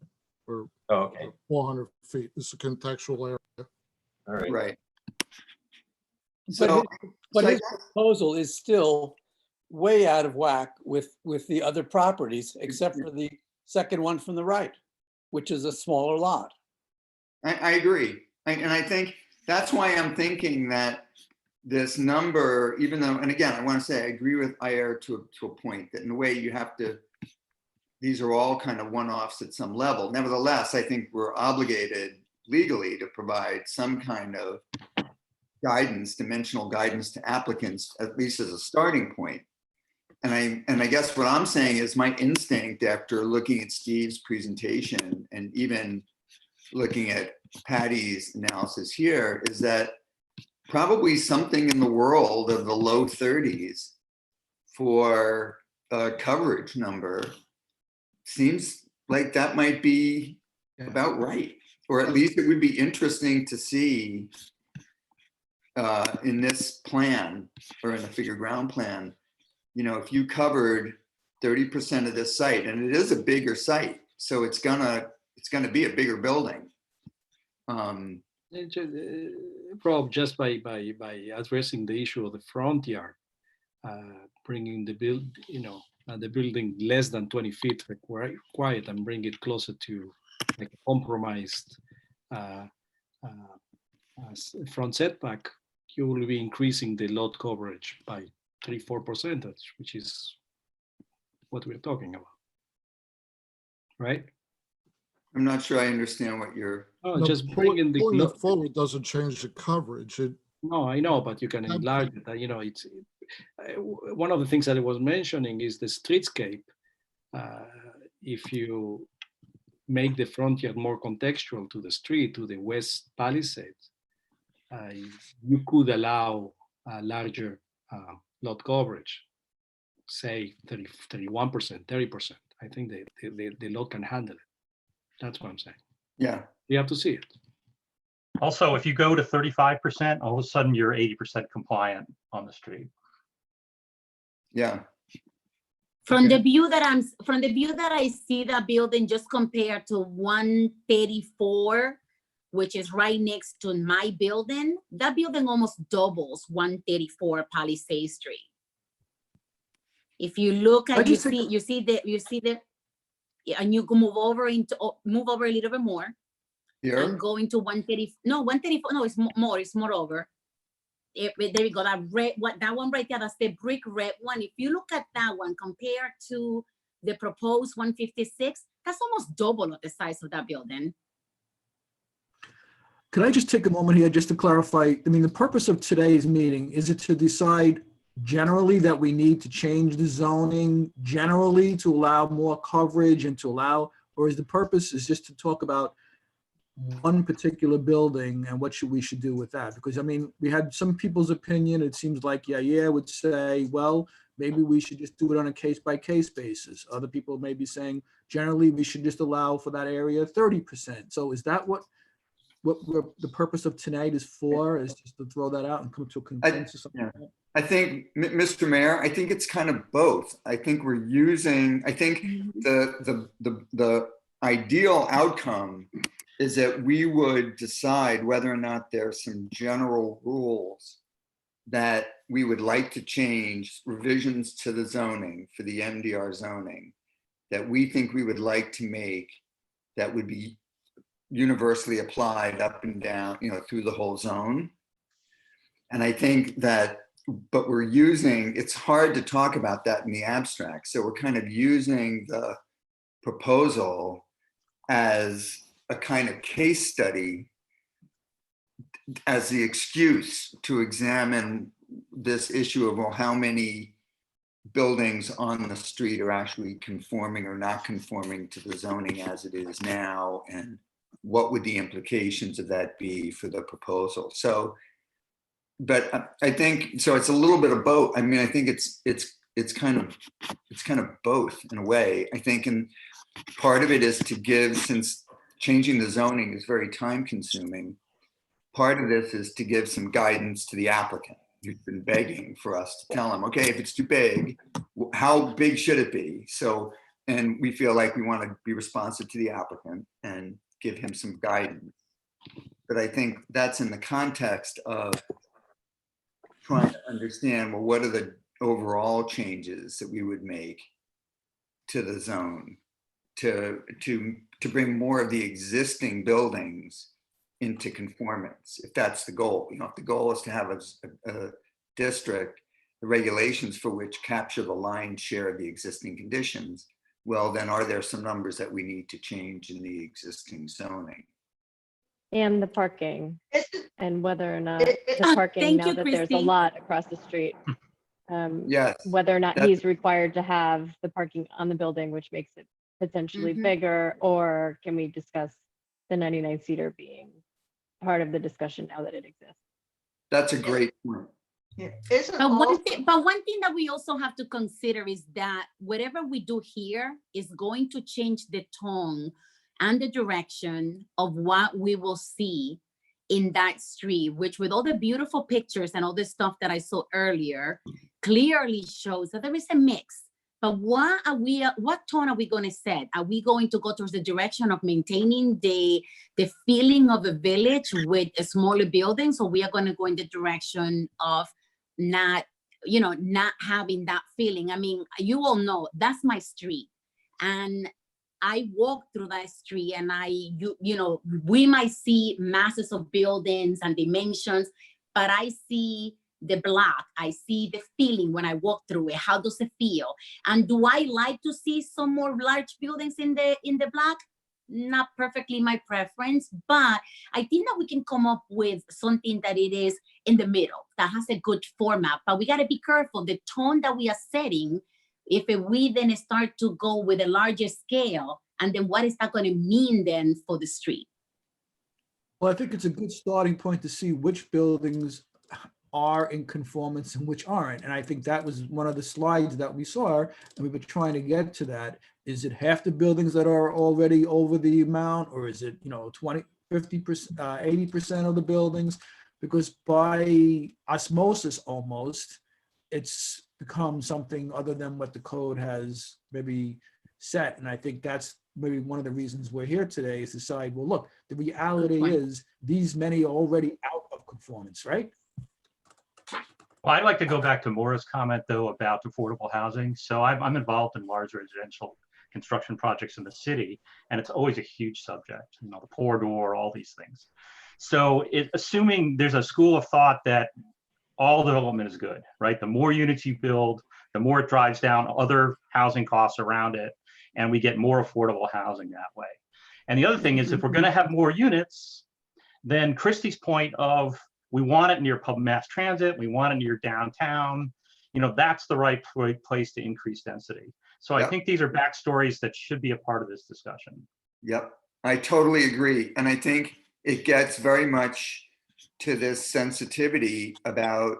S8: or
S5: Oh, okay,
S8: 400 feet. It's a contextual area.
S5: all right.
S2: Right.
S7: But
S2: So,
S7: But
S2: so I
S7: his proposal is still way out of whack with the other properties, except for the second one from the right, which is a smaller lot.
S2: I agree. And I think that's why I'm thinking that this number, even though, and again, I want to say I agree with IR to a point that in a way you have to, these are all kind of one-offs at some level. Nevertheless, I think we're obligated legally to provide some kind of guidance, dimensional guidance to applicants, at least as a starting point. And I guess what I'm saying is my instinct after looking at Steve's presentation and even looking at Patty's analysis here is that probably something in the world of the low 30s for a coverage number seems like that might be about right. Or at least it would be interesting to see in this plan or in the figure ground plan, you know, if you covered 30% of this site, and it is a bigger site, so it's gonna be a bigger building.
S6: Rob, just by addressing the issue of the front yard, bringing the the building less than 20 feet required and bring it closer to like a compromised front setback, you will be increasing the lot coverage by 3-4%, which is what we're talking about, right?
S2: I'm not sure I understand what you're.
S6: Oh,
S8: No,
S6: just bringing the
S8: pulling it forward doesn't change the coverage.
S6: No, I know, but you can enlarge it. You know, it's one of the things that I was mentioning is the streetscape. If you make the front yard more contextual to the street, to the west palisade, you could allow a larger lot coverage, say 31%, 30%. I think the lot can handle it. That's what I'm saying.
S2: Yeah.
S6: You have to see it.
S9: Also, if you go to 35%, all of a sudden you're 80% compliant on the street.
S2: Yeah.
S11: From the view that I see the building just compared to 134, which is right next to my building, that building almost doubles 134 Palisade Street. If you look at, you see the, and you can move over a little bit more.
S2: Here?
S11: And going to 130, no, 134, no, it's more over. There we go, that one right there, that's the brick red one. If you look at that one compared to the proposed 156, that's almost double of the size of that building.
S1: Could I just take a moment here just to clarify? I mean, the purpose of today's meeting, is it to decide generally that we need to change the zoning generally to allow more coverage and to allow, or is the purpose is just to talk about one particular building and what we should do with that? Because I mean, we had some people's opinion. It seems like Yair would say, well, maybe we should just do it on a case-by-case basis. Other people may be saying, generally, we should just allow for that area 30%. So is that what the purpose of tonight is for, is just to throw that out and come to a consensus?
S2: I think, Mr. Mayor, I think it's kind of both. I think we're using, I think the ideal outcome is that we would decide whether or not there's some general rules that we would like to change, revisions to the zoning for the MDR zoning, that we think we would like to make that would be universally applied up and down, you know, through the whole zone. And I think that, but we're using, it's hard to talk about that in the abstract. So we're kind of using the proposal as a kind of case study as the excuse to examine this issue of, well, how many buildings on the street are actually conforming or not conforming to the zoning as it is now, and what would the implications of that be for the proposal. So, but I think, so it's a little bit of both. I mean, I think it's kind of both in a way. I think, and part of it is to give, since changing the zoning is very time consuming, part of this is to give some guidance to the applicant who's been begging for us to tell him, okay, if it's too big, how big should it be? So, and we feel like we want to be responsive to the applicant and give him some guidance. But I think that's in the context of trying to understand, well, what are the overall changes that we would make to the zone to bring more of the existing buildings into conformance, if that's the goal. You know, if the goal is to have a district, the regulations for which capture the lion's share of the existing conditions, well, then are there some numbers that we need to change in the existing zoning?
S10: And the parking, and whether or not
S11: Oh,
S10: the parking,
S11: thank
S10: now
S11: you,
S10: that there's a
S11: Christine.
S10: lot across the street.
S2: Yes.
S10: Whether or not
S2: That's-
S10: he's required to have the parking on the building, which makes it potentially
S11: Mhm.
S10: bigger, or can we discuss the 99-seater being part of the discussion now that it exists?
S2: That's a great point.
S11: But one thing that we also have to consider is that whatever we do here is going to change the tone and the direction of what we will see in that street, which with all the beautiful pictures and all the stuff that I saw earlier, clearly shows that there is a mix. But what tone are we going to set? Are we going to go towards the direction of maintaining the feeling of a village with a smaller buildings, or we are going to go in the direction of not having that feeling? I mean, you all know that's my street, and I walk through that street, and we might see masses of buildings and dimensions, but I see the block. I see the feeling when I walk through it. How does it feel? And do I like to see some more large buildings in the block? Not perfectly my preference, but I think that we can come up with something that it is in the middle, that has a good format. But we got to be careful, the tone that we are setting, if we then start to go with a larger scale, and then what is that going to mean then for the street?
S1: Well, I think it's a good starting point to see which buildings are in conformance and which aren't. And I think that was one of the slides that we saw, and we were trying to get to that. Is it half the buildings that are already over the amount, or is it, 20, 50%, 80% of the buildings? Because by osmosis almost, it's become something other than what the code has maybe set. And I think that's maybe one of the reasons we're here today, is to decide, well, look, the reality is these many are already out of conformance, right?
S9: Well, I'd like to go back to Maura's comment, though, about affordable housing. So I'm involved in large residential construction projects in the city, and it's always a huge subject, the corridor, all these things. So assuming there's a school of thought that all development is good, right? The more units you build, the more it drives down other housing costs around it, and we get more affordable housing that way. And the other thing is, if we're going to have more units, then Christie's point of we want it near public mass transit, we want it near downtown, that's the right place to increase density. So
S2: Yep.
S9: I think these are backstories that should be a part of this discussion.
S2: Yep, I totally agree. And I think it gets very much to this sensitivity about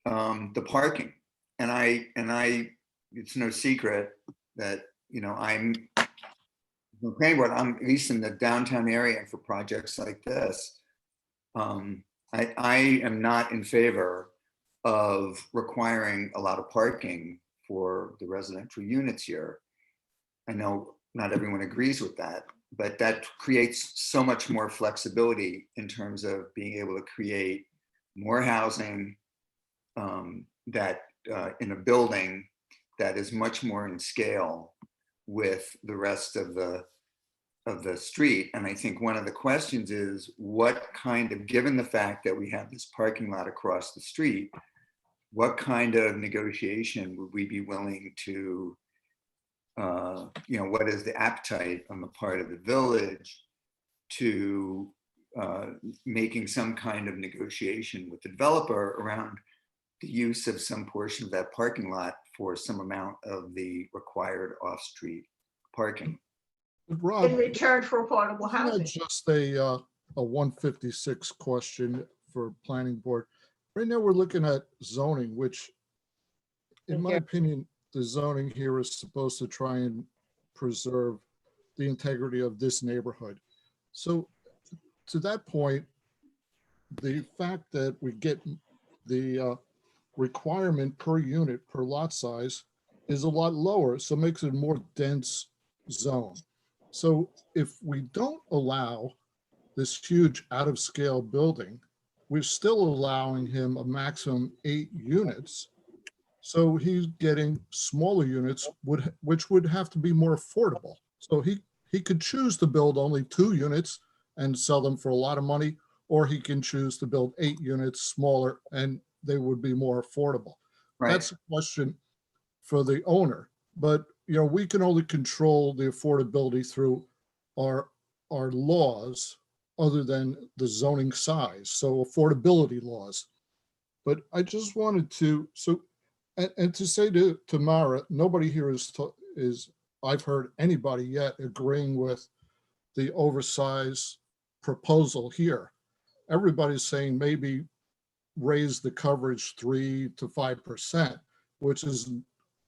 S2: the parking. And I, it's no secret that, I'm at least in the downtown area for projects like this. I am not in favor of requiring a lot of parking for the residential units here. I know not everyone agrees with that, but that creates so much more flexibility in terms of being able to create more housing that in a building that is much more in scale with the rest of the street. And I think one of the questions is given the fact that we have this parking lot across the street, what kind of negotiation would we be willing to, what is the appetite on the part of the village to making some kind of negotiation with the developer around the use of some portion of that parking lot for some amount of the required off-street parking?
S8: Rob,
S13: in return for affordable
S8: isn't that
S13: housing.
S8: just a 156 question for planning board? Right now, we're looking at zoning, which in my opinion, the zoning here is supposed to try and preserve the integrity of this neighborhood. So to that point, the fact that we get the requirement per unit per lot size is a lot lower, so it makes it a more dense zone. So if we don't allow this huge out of scale building, we're still allowing him a maximum 8 units. So he's getting smaller units, which would have to be more affordable. So he could choose to build only 2 units and sell them for a lot of money, or he can choose to build 8 units smaller and they would be more affordable.
S2: Right.
S8: That's a question for the owner. But we can only control the affordability through our laws other than the zoning size, so affordability laws. But I just wanted to, and to say to Mara, nobody here is, I've heard anybody yet agreeing with the oversized proposal here. Everybody's saying maybe raise the coverage 3 to 5%, which is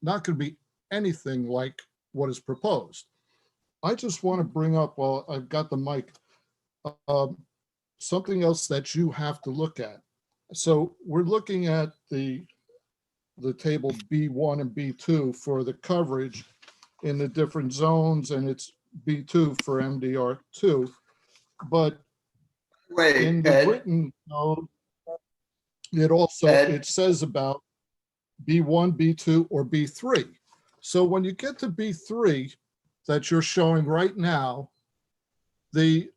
S8: not going to be anything like what is proposed. I just want to bring up, while I've got the mic, something else that you have to look at. So we're looking at the table B1 and B2 for the coverage in the different zones, and it's B2 for MDR-2. But
S2: Wait,
S8: in the
S2: Ed,
S8: written note, it says about B1, B2, or B3. So when you get to B3 that you're showing right now, the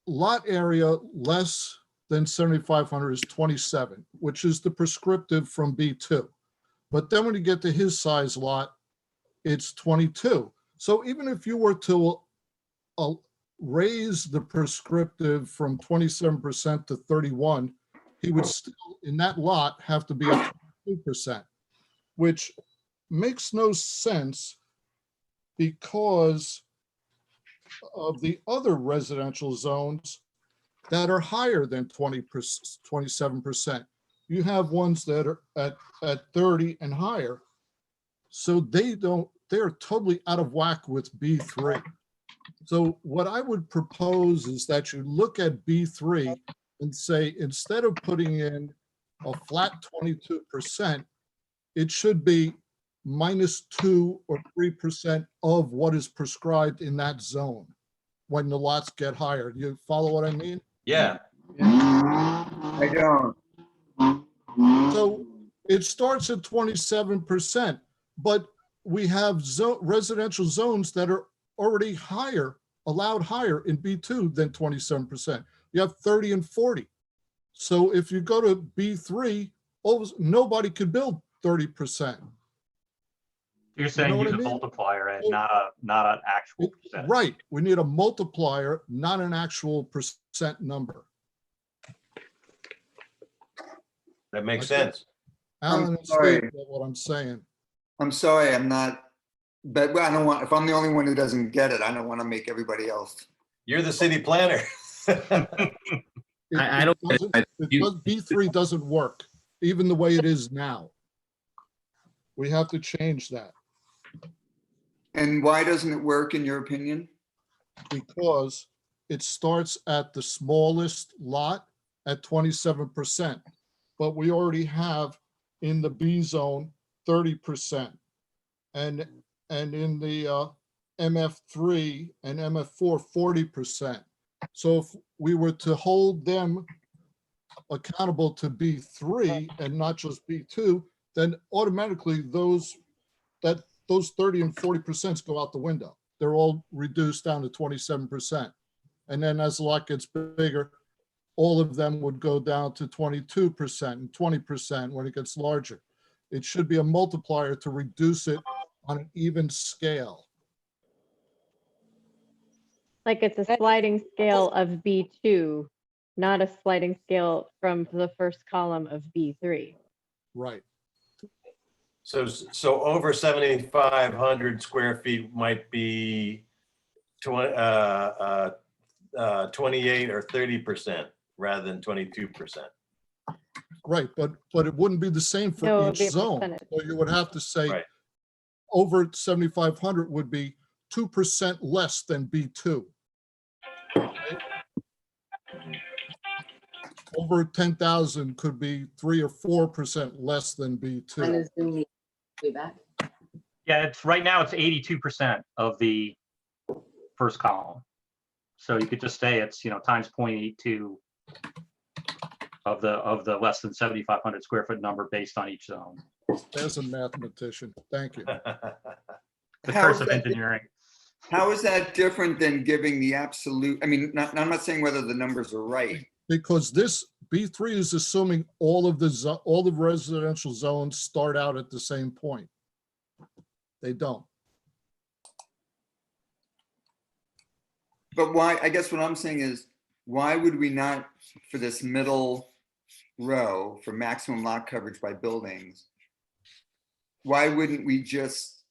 S8: lot area less than 7,500 is 27, which is the prescriptive from B2. But then when you get to his size lot, it's 22. So even if you were to raise the prescriptive from 27% to 31, he would still, in that lot, have to be at 22%, which makes no sense because of the other residential zones that are higher than 27%. You have ones that are at 30 and higher. So they're totally out of whack with B3. So what I would propose is that you look at B3 and say, instead of putting in a flat 22%, it should be -2 or 3% of what is prescribed in that zone when the lots get higher. Do you follow what I mean?
S5: Yeah,
S2: I don't.
S8: So it starts at 27%, but we have residential zones that are already higher, allowed higher in B2 than 27%. You have 30 and 40. So if you go to B3, nobody could build 30%.
S9: You're saying
S8: what
S9: use
S8: I
S9: a
S8: mean?
S9: multiplier and not an actual percentage.
S8: Right. We need a multiplier, not an actual percent number.
S5: that makes
S8: Okay.
S5: sense.
S8: Alan and
S2: sorry.
S8: Steve, what I'm saying.
S2: I'm sorry, I'm not, but I don't want, if I'm the only one who doesn't get it, I don't want to make everybody else.
S5: You're the city planner.
S8: I don't. B3 doesn't work, even the way it is now. We have to change that
S2: And why doesn't it work in your opinion?
S8: because it starts at the smallest lot at 27%. But we already have in the B zone 30%. And in the MF3 and MF4, 40%. So if we were to hold them accountable to B3 and not just B2, then automatically those 30 and 40% go out the window. They're all reduced down to 27%. And then as the lot gets bigger, all of them would go down to 22% and 20% when it gets larger. It should be a multiplier to reduce it on an even scale.
S10: Like it's a sliding scale of B2, not a sliding scale from the first column of B3.
S8: Right.
S5: So over 7,500 square feet might be 28 or 30% rather than 22%.
S8: Right, but it wouldn't be the same for
S10: No, it'd be
S8: each
S10: a
S8: zone.
S10: percentage.
S8: So you would have to say
S5: Right.
S8: over 7,500 would be 2% less than B2. Right? Over 10,000 could be 3 or 4% less than B2.
S11: On a Zoom meeting. Be back.
S9: Yeah, it's right now it's 82% of the first column. So you could just say it's, times 0.82 of the less than 7,500 square foot number based on each zone.
S8: There's a mathematician. Thank you.
S9: The
S2: How
S9: curse
S2: is
S9: of
S2: that-
S9: engineering.
S2: How is that different than giving the absolute, I mean, I'm not saying whether the numbers are right.
S8: Because this B3 is assuming all the residential zones start out at the same point. They don't.
S2: But why, I guess what I'm saying is, why would we not, for this middle row, for maximum lot coverage by buildings, why wouldn't we just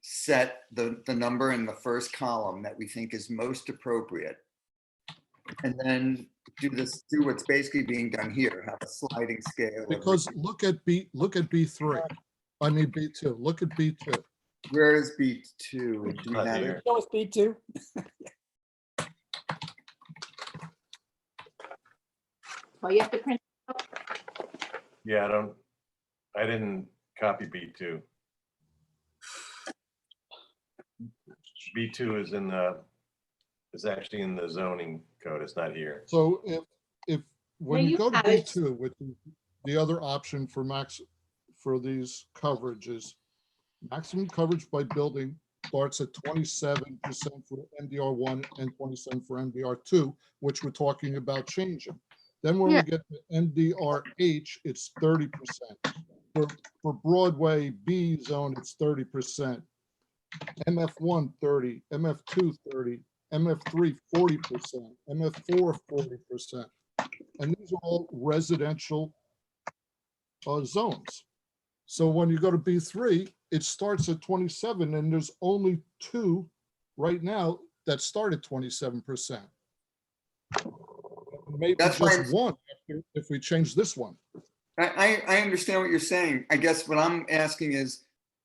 S2: set the number in the first column that we think is most appropriate? And then do what's basically being done here, have a sliding scale. of-
S8: Because look at B3. I mean, B2, look at B2.
S2: Where is B2? Do we
S5: Not
S2: have
S5: here.
S2: it?
S7: Show us B2.
S12: Oh, you have to print.
S5: Yeah, I didn't copy B2. B2 is actually in the zoning code. It's not here.
S8: So if, when
S12: No,
S8: you
S12: you
S8: go to
S12: have it.
S8: B2, which is the other option for for these coverages, maximum coverage by building starts at 27% for MDR1 and 27 for MDR2, which we're talking about changing. Then when we get to MDRH, it's 30%. For Broadway B zone, it's 30%. MF1 30, MF2 30, MF3 40%, MF4 40%. And these are all residential zones. So when you go to B3, it starts at 27, and there's only 2 right now that start at 27%. Maybe
S2: That's why
S8: just one if we change this one.
S2: I understand what you're saying. I guess what I'm asking is,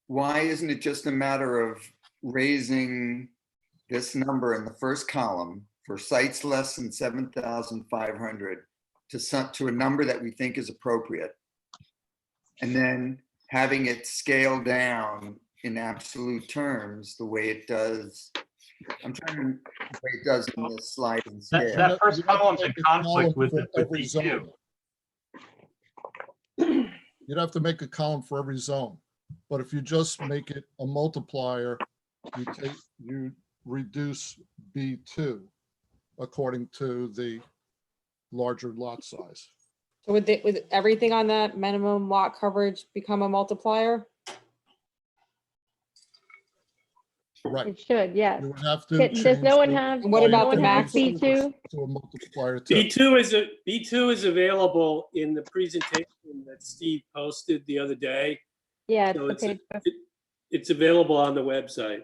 S2: why isn't it just a matter of raising this number in the first column for sites less than 7,500 to a number that we think is appropriate, and then having it scale down in absolute terms the way it does. I'm trying to, the way it does in this sliding scale.
S9: That first
S8: You have to
S9: column's in
S8: make a
S9: conflict
S8: column
S9: with
S8: for every
S9: B2.
S8: zone. You'd have to make a column for every zone. But if you just make it a multiplier, you reduce B2 according to the larger lot size.
S3: So would everything on that minimum lot coverage become a multiplier?
S8: Right.
S10: It should, yes.
S8: You would have to.
S10: Does no
S8: change
S10: one
S8: the
S10: have,
S3: And what
S10: no
S3: about
S10: one
S3: the
S10: have
S3: maximum?
S10: B2?
S8: To a multiplier too.
S13: B2 is available in the presentation that Steve posted the other day.
S10: Yeah,
S13: So
S10: it's the page.
S13: it's available on the website.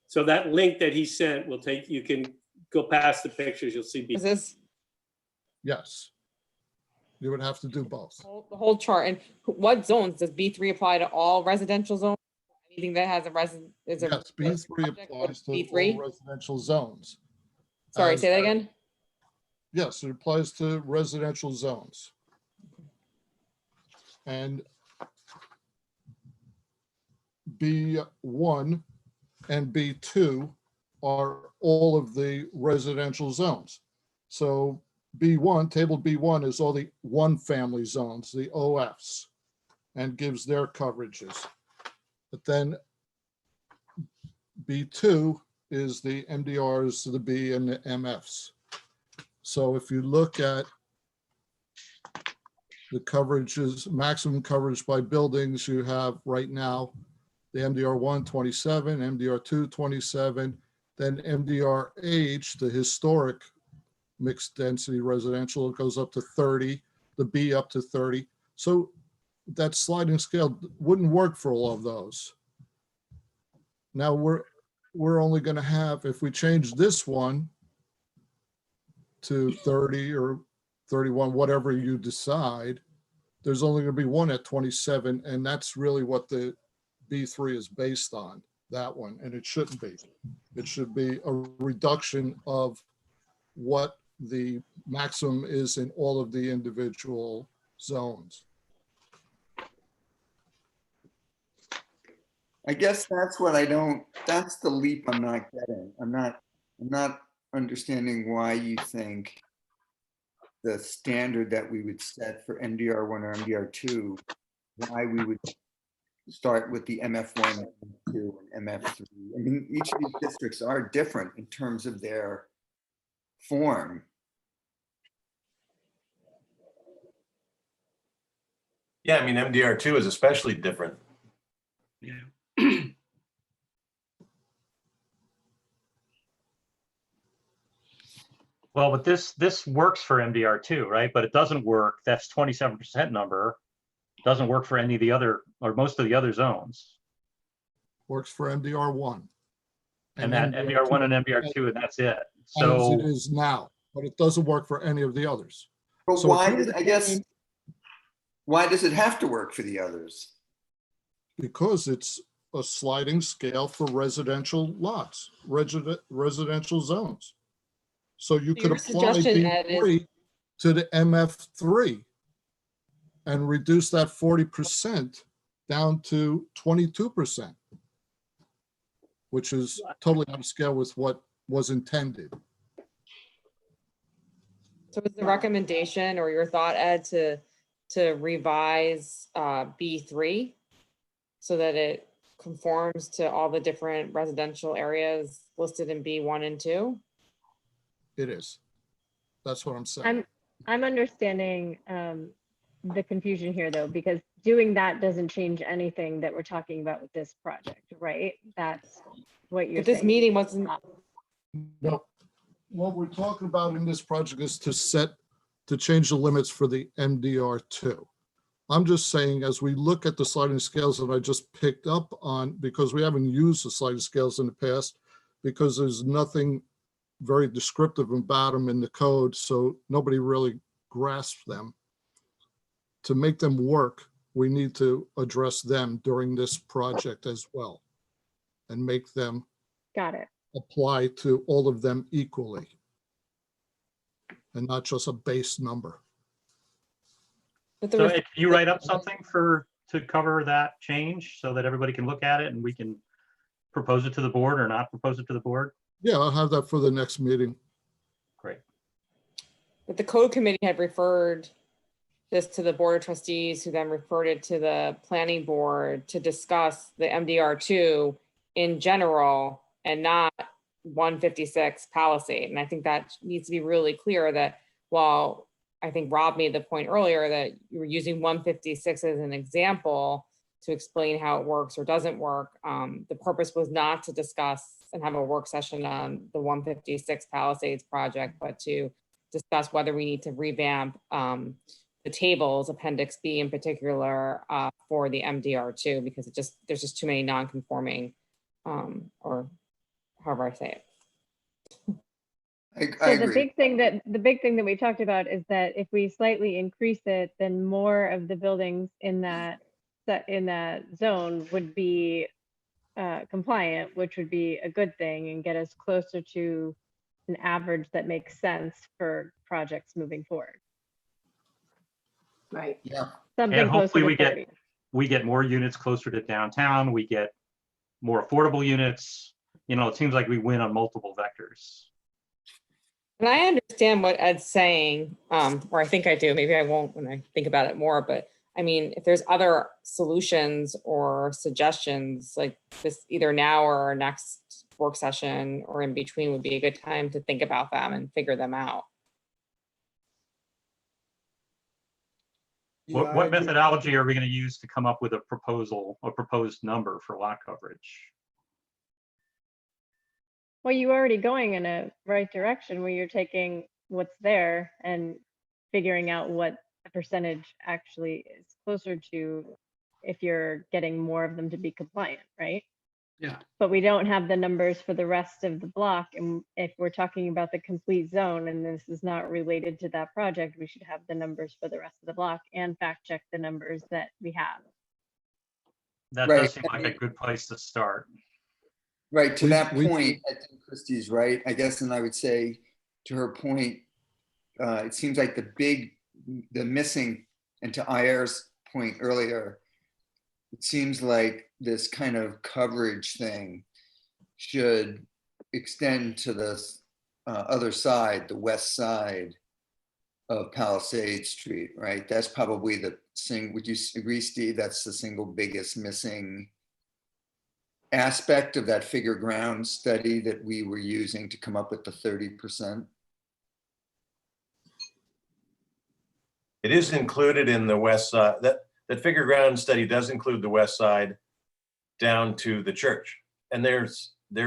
S13: So that link that he sent will take, you can go past the pictures, you'll see.
S3: Is this
S8: Yes. You would have to do both.
S3: the whole chart? And what zones does B3 apply to? All residential zones? Anything that has a resident is a
S8: Yes, B3
S3: project with
S8: applies to
S3: B3?
S8: all residential zones.
S3: Sorry,
S8: As-
S3: say that again.
S8: Yes, it applies to residential zones. And B1 and B2 are all of the residential zones. So B1, table B1 is all the one-family zones, the OFs, and gives their coverages. But then B2 is the MDRs, the B and the MFs. So if you look at the coverages, maximum coverage by buildings, you have right now the MDR1 27, MDR2 27, then MDRH, the historic mixed density residential, it goes up to 30, the B up to 30. So that sliding scale wouldn't work for all of those. Now we're only going to have, if we change this one to 30 or 31, whatever you decide, there's only going to be one at 27, and that's really what the B3 is based on, that one, and it shouldn't be. It should be a reduction of what the maximum is in all of the individual zones.
S2: I guess that's what I don't, that's the leap I'm not getting. I'm not understanding why you think the standard that we would set for MDR1 or MDR2, why we would start with the MF1, MF2, and MF3. I mean, each of these districts are different in terms of their form.
S5: Yeah, I mean, MDR2 is especially different.
S6: Yeah.
S9: Well, but this works for MDR2, right? But it doesn't work. That's 27% number. Doesn't work for any of the other, or most of the other zones.
S8: Works for MDR1.
S9: And that MDR1 and MDR2, and that's it.
S8: As
S9: So
S8: it is now, but it doesn't work for any of the others.
S2: But
S8: So
S2: why,
S8: if you were to
S2: I guess,
S8: come in-
S2: why does it have to work for the others?
S8: Because it's a sliding scale for residential lots, residential zones. So you could
S3: Your
S8: apply
S3: suggestion, Ed, is-
S8: B3 to the MF3 and reduce that 40% down to 22%, which is totally out of scale with what was intended.
S3: So is the recommendation or your thought, Ed, to revise B3 so that it conforms to all the different residential areas listed in B1 and 2?
S8: It is. That's what I'm saying.
S10: I'm understanding the confusion here though, because doing that doesn't change anything that we're talking about with this project, right? That's what you're
S3: But this
S10: saying.
S3: meeting wasn't,
S8: No, what we're talking about in this project is to change the limits for the MDR2. I'm just saying, as we look at the sliding scales that I just picked up on, because we haven't used the sliding scales in the past, because there's nothing very descriptive about them in the code, so nobody really grasps them. To make them work, we need to address them during this project as well and make them
S10: Got it.
S8: apply to all of them equally and not just a base number.
S3: but
S9: So
S3: there
S9: Ed, can you write up something to cover that change so that everybody can look at it and we can propose it to the board or not propose it to the board?
S8: Yeah, I'll have that for the next meeting.
S9: Great.
S3: But the code committee had referred this to the board of trustees, who then referred it to the planning board to discuss the MDR2 in general and not 156 Palisade. And I think that needs to be really clear that while I think Rob made the point earlier that you were using 156 as an example to explain how it works or doesn't work, the purpose was not to discuss and have a work session on the 156 Palisades project, but to discuss whether we need to revamp the tables, Appendix B in particular, for the MDR2, because there's just too many non-conforming, or however I say it.
S2: I
S10: So the
S2: agree.
S10: big thing that we talked about is that if we slightly increase it, then more of the buildings in that zone would be compliant, which would be a good thing and get us closer to an average that makes sense for projects moving forward.
S11: Right.
S2: Yeah.
S10: Something
S9: And
S10: closer
S9: hopefully
S10: to 30.
S9: we get more units closer to downtown. We get more affordable units. You know, it seems like we win on multiple vectors.
S3: And I understand what Ed's saying, or I think I do, maybe I won't when I think about it more, but I mean, if there's other solutions or suggestions like this, either now or our next work session or in between would be a good time to think about them and figure them out.
S1: Yeah, I
S9: What
S1: agree.
S9: methodology are we going to use to come up with a proposed number for lot coverage?
S10: Well, you're already going in a right direction where you're taking what's there and figuring out what the percentage actually is closer to if you're getting more of them to be compliant, right?
S6: Yeah.
S10: But we don't have the numbers for the rest of the block. And if we're talking about the complete zone and this is not related to that project, we should have the numbers for the rest of the block and fact check the numbers that we have.
S9: That
S2: Right.
S9: does seem like a good place to start.
S2: Right, to
S8: We-
S2: that
S8: we-
S2: point, I think Christie's right, I guess, and I would say to her point, it seems like the missing, and to IR's point earlier, it seems like this kind of coverage thing should extend to the other side, the west side of Palisade Street, right? That's probably would you agree, Steve, that's the single biggest missing aspect of that figure ground study that we were using to come up with the 30%?
S5: It is included in the west side. That figure ground study does include the west side down to the church. And there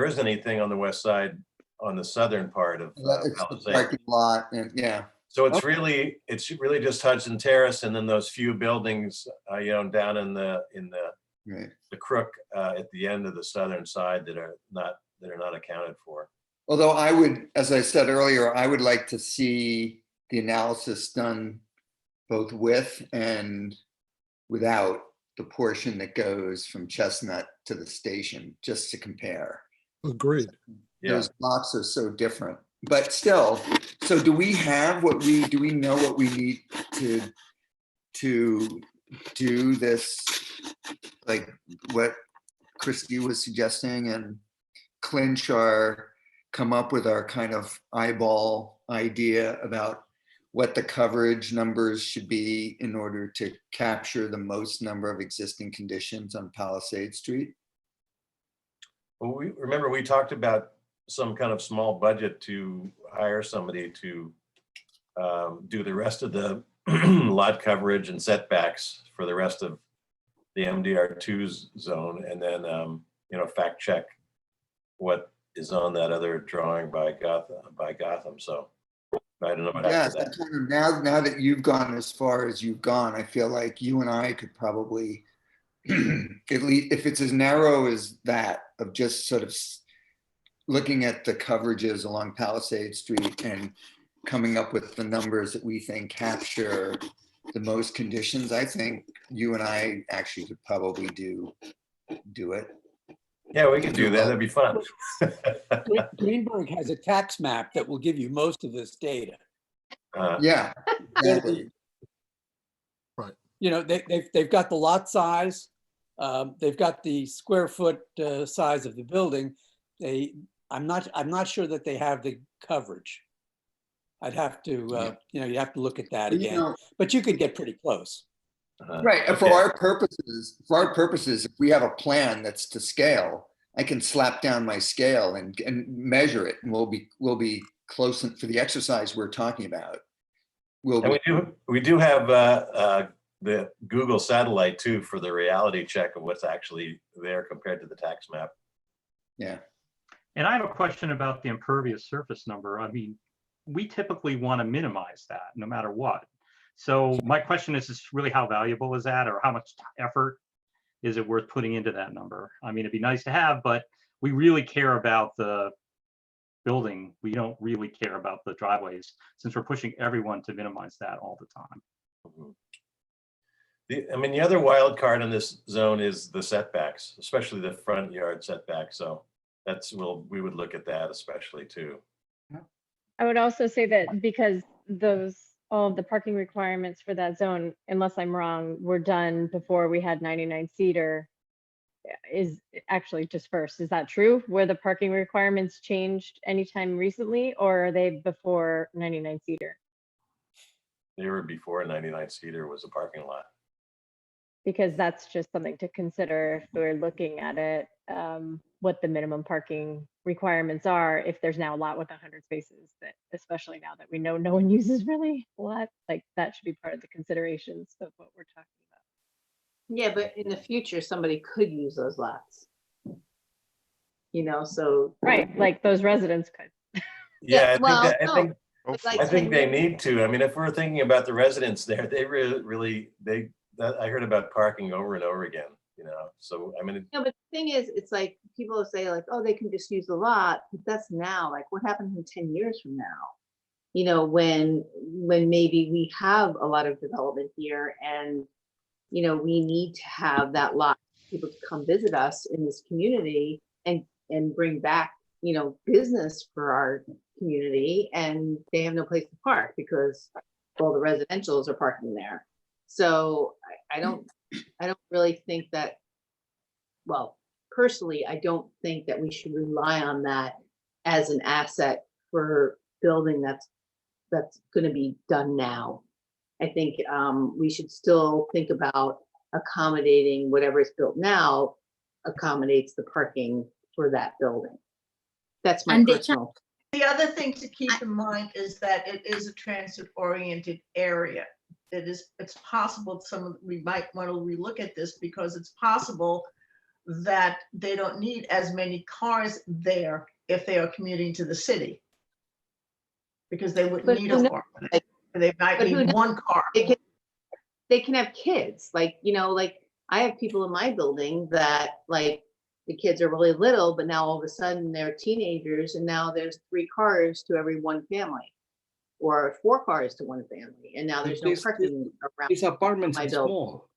S5: isn't anything on the west side on the southern part of
S2: It's the
S5: Palisades.
S2: parking lot and yeah.
S5: So it's really just Hudson Terrace and then those few buildings, you know, down in the
S2: Right.
S5: crook at the end of the southern side that are not accounted for.
S2: Although I would, as I said earlier, I would like to see the analysis done both with and without the portion that goes from Chestnut to the station, just to compare.
S8: Agreed.
S5: Yeah.
S2: Those blocks are so different, but still, so do we know what we need to do this, like what Christy was suggesting, and come up with our kind of eyeball idea about what the coverage numbers should be in order to capture the most number of existing conditions on Palisade Street?
S5: Well, we talked about some kind of small budget to hire somebody to do the rest of the lot coverage and setbacks for the rest of the MDR2 zone, and then you know, fact check what is on that other drawing by Gotham. So I don't know what
S2: Yeah,
S5: happened to that.
S2: kind of now that you've gone as far as you've gone, I feel like you and I could probably, at least if it's as narrow as that, of just sort of looking at the coverages along Palisade Street and coming up with the numbers that we think capture the most conditions, I think you and I actually could probably do it.
S5: Yeah, we can do that. That'd be fun.
S7: Greenberg has a tax map that will give you most of this data.
S2: Yeah, exactly.
S8: Right.
S7: You know, they've got the lot size, they've got the square foot size of the building. I'm not sure that they have the coverage. I'd have to, you know, you have to look at that again, but you could get pretty close.
S2: Right. And for our purposes, if we have a plan that's to scale, I can slap down my scale and measure it, and we'll be close for the exercise we're talking about.
S5: We do have the Google satellite too for the reality check of what's actually there compared to the tax map.
S2: Yeah.
S9: And I have a question about the impervious surface number. I mean, we typically want to minimize that no matter what. So my question is really how valuable is that, or how much effort is it worth putting into that number? I mean, it'd be nice to have, but we really care about the building. We don't really care about the driveways, since we're pushing everyone to minimize that all the time.
S5: I mean, the other wild card in this zone is the setbacks, especially the front yard setback. So we would look at that especially too.
S10: I would also say that because all of the parking requirements for that zone, unless I'm wrong, were done before we had 99 Cedar, is actually just first. Is that true? Were the parking requirements changed anytime recently, or are they before 99 Cedar?
S5: They were before 99 Cedar was a parking lot.
S10: Because that's just something to consider if we're looking at it, what the minimum parking requirements are. If there's now a lot with 100 spaces, that especially now that we know no one uses really a lot, like that should be part of the considerations of what we're talking about.
S12: Yeah, but in the future, somebody could use those lots. You know, so.
S10: Right, like those residents could.
S5: Yeah,
S12: Like
S5: I think they
S12: 10 years.
S5: need to. I mean, if we're thinking about the residents there, they really I heard about parking over and over again, you know, so I mean.
S12: No, but the thing is, it's like people say like, oh, they can just use the lot, but that's now, like what happens in 10 years from now? You know, when maybe we have a lot of development here and, you know, we need to have that lot, people to come visit us in this community and bring back, you know, business for our community, and they have no place to park because all the residentials are parking there. So I don't really think that, well, personally, I don't think that we should rely on that as an asset for building that's going to be done now. I think we should still think about accommodating whatever is built now accommodates the parking for that building. That's my personal.
S14: The other thing to keep in mind is that it is a transit-oriented area. It's possible we might want to relook at this, because it's possible that they don't need as many cars there if they are commuting to the city. Because they wouldn't
S12: But
S14: need
S12: who
S14: a
S12: knows?
S14: car.
S12: Like,
S14: They might
S12: but who
S14: need
S12: knows?
S14: one car.
S12: They can have kids, like, like I have people in my building that like the kids are really little, but now all of a sudden they're teenagers and now there's 3 cars to every one family. Or 4 cars to one family, and now there's no parking around
S6: These apartments
S12: my
S6: are
S12: building.
S6: small.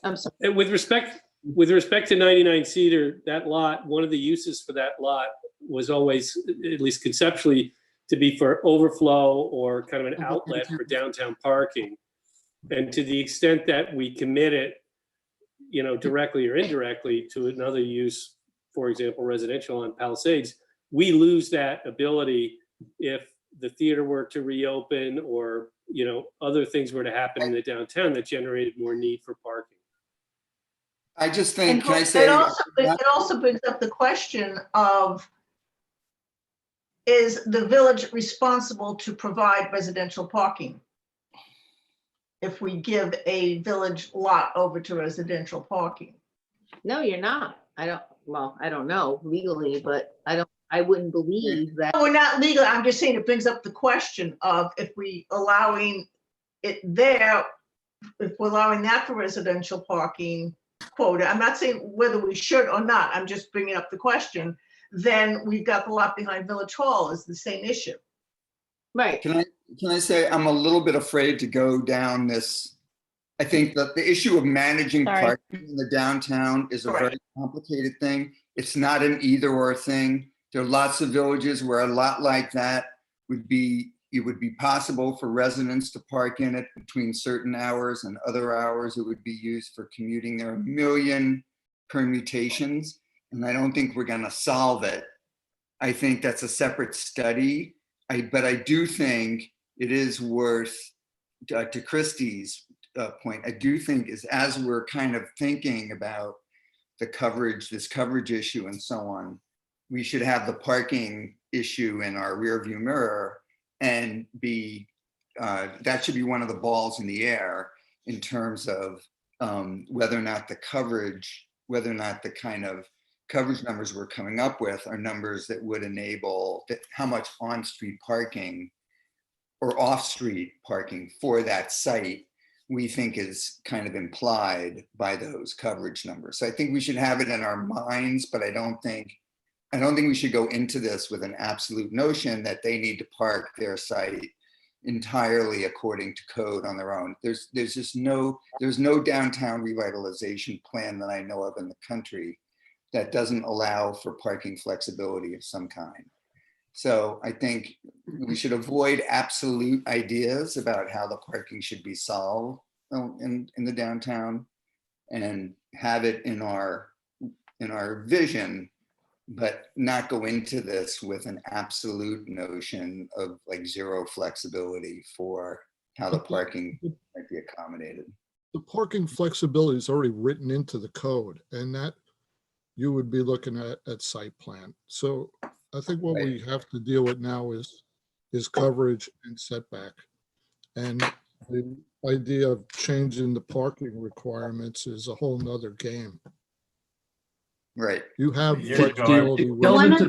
S12: I'm sorry.
S13: With respect to 99 Cedar, that lot, one of the uses for that lot was always, at least conceptually, to be for overflow or kind of an outlet for downtown parking. And to the extent that we commit it, directly or indirectly to another use, for example, residential on Palisades, we lose that ability if the theater were to reopen or, other things were to happen in the downtown that generated more need for parking.
S2: I just think, can I
S14: It
S2: say?
S14: also brings up the question of, is the village responsible to provide residential parking? If we give a village lot over to residential parking?
S12: No, you're not. I don't know legally, but I wouldn't believe that.
S14: No, we're not legal. I'm just saying it brings up the question of if we allowing it there, if we're allowing that for residential parking quota, I'm not saying whether we should or not, I'm just bringing up the question, then we've got the lot behind Village Hall is the same issue.
S12: Right.
S2: Can I say I'm a little bit afraid to go down this. I think that the issue of managing
S10: Sorry.
S2: parking in the downtown is a very complicated thing. It's not an either or thing. There are lots of villages where a lot like that it would be possible for residents to park in it between certain hours, and other hours it would be used for commuting. There are a million permutations, and I don't think we're going to solve it. I think that's a separate study. But I do think it is worth, to Christie's point, I do think is as we're kind of thinking about the coverage, this coverage issue and so on, we should have the parking issue in our rearview mirror and that should be one of the balls in the air in terms of whether or not the kind of coverage numbers we're coming up with are numbers that would enable how much on-street parking or off-street parking for that site we think is kind of implied by those coverage numbers. So I think we should have it in our minds, but I don't think we should go into this with an absolute notion that they need to park their site entirely according to code on their own. There's no downtown revitalization plan that I know of in the country that doesn't allow for parking flexibility of some kind. So I think we should avoid absolute ideas about how the parking should be solved in the downtown, and have it in our vision, but not go into this with an absolute notion of like zero flexibility for how the parking might be accommodated.
S8: The parking flexibility is already written into the code, and that you would be looking at site plan. So I think what we have to deal with now is coverage and setback. And the idea of changing the parking requirements is a whole nother game.
S2: Right.
S8: You have
S5: You're
S8: flexibility.
S15: Delve
S8: with-
S15: into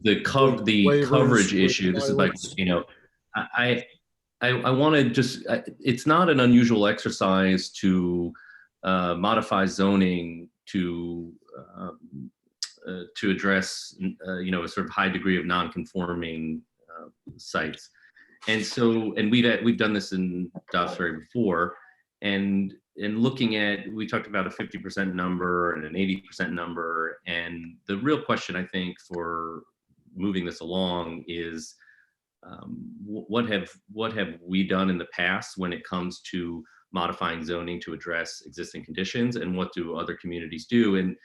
S15: the coverage issue. This is like, I want to just, it's not an unusual exercise to modify zoning to address, a sort of high degree of non-conforming sites. And so, and we've done this in Dobbs Ferry before, and looking at, we talked about a 50% number and an 80% number. And the real question, I think, for moving this along is, what have we done in the past when it comes to modifying zoning to address existing conditions, and what do other communities do? And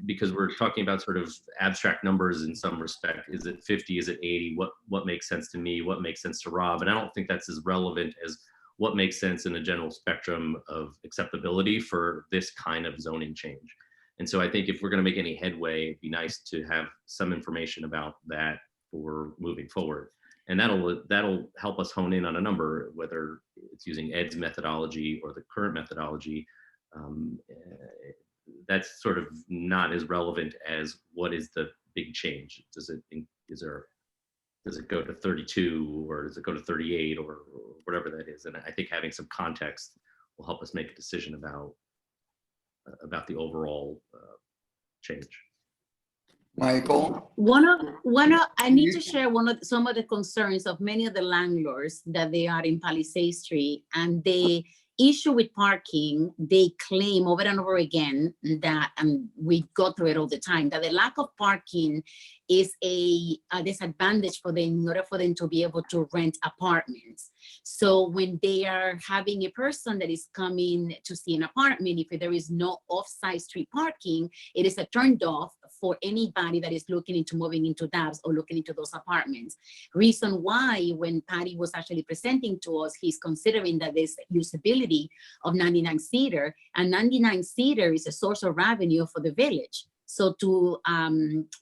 S15: because we're talking about sort of abstract numbers in some respect, is it 50, is it 80? What makes sense to me? What makes sense to Rob? And I don't think that's as relevant as what makes sense in a general spectrum of acceptability for this kind of zoning change. And so I think if we're going to make any headway, it'd be nice to have some information about that for moving forward. And that'll help us hone in on a number, whether it's using Ed's methodology or the current methodology. that's sort of not as relevant as what is the big change. Does it go to 32 or does it go to 38 or whatever that is? And I think having some context will help us make a decision about the overall change.
S2: Michael?
S11: I need to share some of the concerns of many of the landlords that they are in Palisade Street, and the issue with parking, they claim over and over again that, and we go through it all the time, that the lack of parking is a disadvantage for them in order for them to be able to rent apartments. So when they are having a person that is coming to see an apartment, if there is no off-site street parking, it is a turned off for anybody that is looking into moving into Dobbs or looking into those apartments. Reason why, when Patty was actually presenting to us, he's considering that there's usability of 99 Cedar, and 99 Cedar is a source of revenue for the village. So to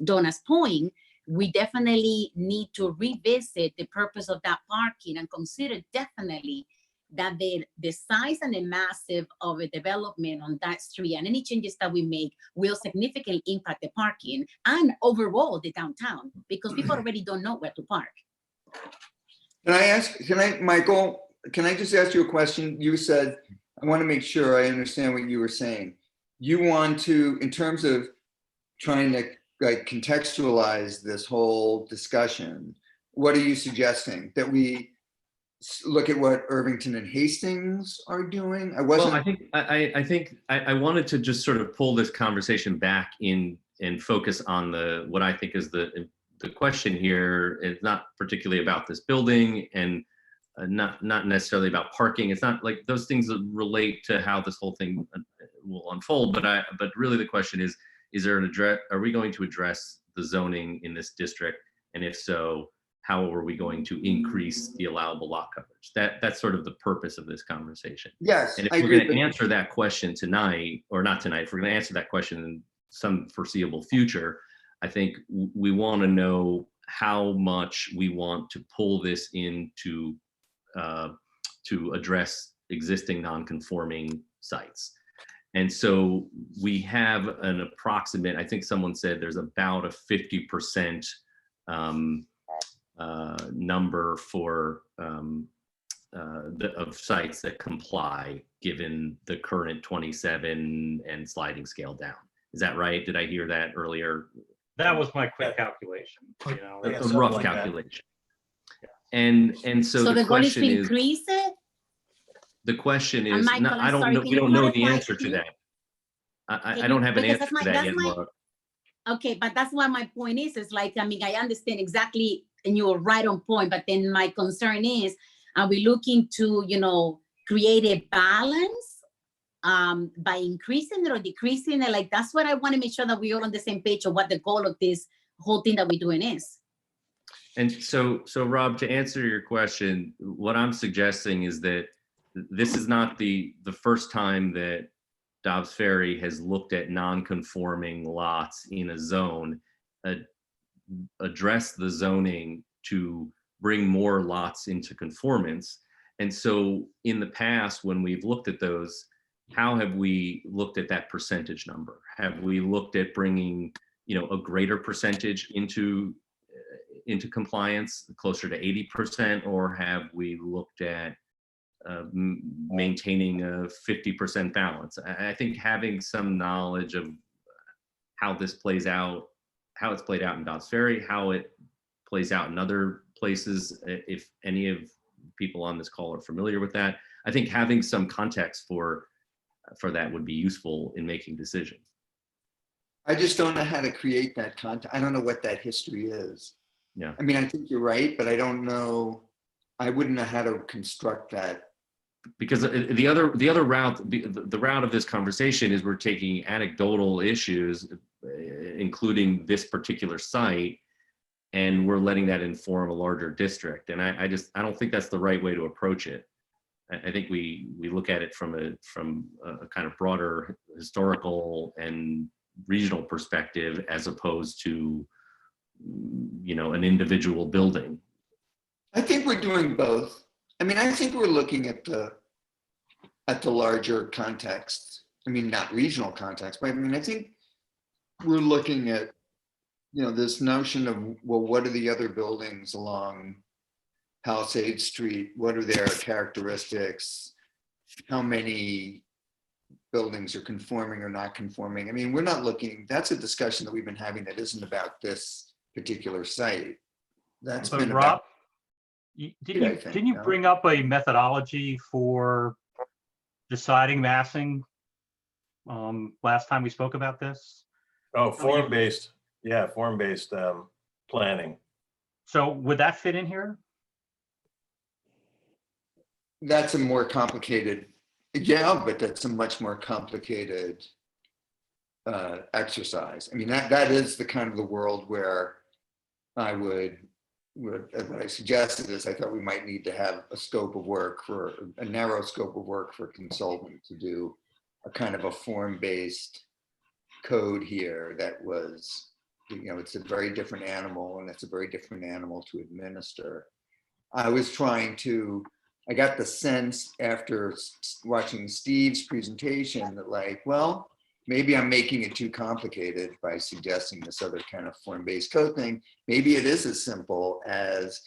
S11: Donna's point, we definitely need to revisit the purpose of that parking and consider definitely that the size and the massive of a development on that street and any changes that we make will significantly impact the parking and overall the downtown, because people already don't know where to park.
S2: Michael, can I just ask you a question? You said, I want to make sure I understand what you were saying. You want to, in terms of trying to like contextualize this whole discussion, what are you suggesting? That we look at what Irvington and Hastings are doing?
S15: Well, I think I wanted to just sort of pull this conversation back in and focus on what I think is the question here. It's not particularly about this building and not necessarily about parking. It's not like those things that relate to how this whole thing will unfold. But really the question is are we going to address the zoning in this district? And if so, how are we going to increase the allowable lot coverage? That's sort of the purpose of this conversation.
S2: Yes.
S15: And if we're going to answer that question tonight, or not tonight, if we're going to answer that question in some foreseeable future, I think we want to know how much we want to pull this into to address existing non-conforming sites. And so we have an approximate, I think someone said there's about a 50% number for of sites that comply given the current 27 and sliding scale down. Is that right? Did I hear that earlier?
S9: That was my quick calculation, you know.
S15: A rough like calculation. And so
S11: the
S15: the
S11: goal is
S15: question
S11: to
S15: is,
S11: increase it?
S15: the question is,
S11: Michael,
S15: no, I don't
S11: sorry,
S15: know,
S11: can
S15: we
S11: you
S15: don't know the
S11: clarify,
S15: answer to
S11: please?
S15: that. I don't have an
S11: Because
S15: answer to that yet, Laura.
S11: Okay, but that's what my point is like, I mean, I understand exactly, and you're right on point, but then my concern is, are we looking to, you know, create a balance by increasing it or decreasing it? Like, that's what I want to make sure that we're all on the same page of what the goal of this whole thing that we're doing is.
S15: And so Rob, to answer your question, what I'm suggesting is that this is not the first time that Dobbs Ferry has looked at non-conforming lots in a zone, address the zoning to bring more lots into conformance. And so in the past, when we've looked at those, how have we looked at that percentage number? Have we looked at bringing, you know, a greater percentage into compliance, closer to 80%, or have we looked at maintaining a 50% balance? I think having some knowledge of how this plays out, how it's played out in Dobbs Ferry, how it plays out in other places, if any of people on this call are familiar with that, I think having some context for that would be useful in making decisions.
S2: I just don't know how to create that content. I don't know what that history is.
S15: Yeah.
S2: I mean, I think you're right, but I don't know. I wouldn't know how to construct that.
S15: Because the other route, the route of this conversation is we're taking anecdotal issues, including this particular site, and we're letting that inform a larger district. And I don't think that's the right way to approach it. I think we look at it from a kind of broader historical and regional perspective, as opposed to, you know, an individual building.
S2: I think we're doing both. I mean, I think we're looking at the larger context. I mean, not regional context, but I mean, I think we're looking at, this notion of, well, what are the other buildings along Palisade Street? What are their characteristics? How many buildings are conforming or not conforming? I mean, we're not looking, that's a discussion that we've been having that isn't about this particular site. That's
S9: But
S2: been
S9: Rob,
S2: about,
S9: didn't you bring up a methodology for deciding massing last time we spoke about this?
S5: Oh, form-based, yeah, form-based planning.
S9: So would that fit in here?
S2: that's a more complicated, yeah, but that's a much more complicated exercise. I mean, that is the kind of the world where I would what I suggested is I thought we might need to have a scope of work for a narrow scope of work for a consultant to do a kind of a form-based code here that was, it's a very different animal and it's a very different animal to administer. I got the sense after watching Steve's presentation that like, well, maybe I'm making it too complicated by suggesting this other kind of form-based code thing. Maybe it is as simple as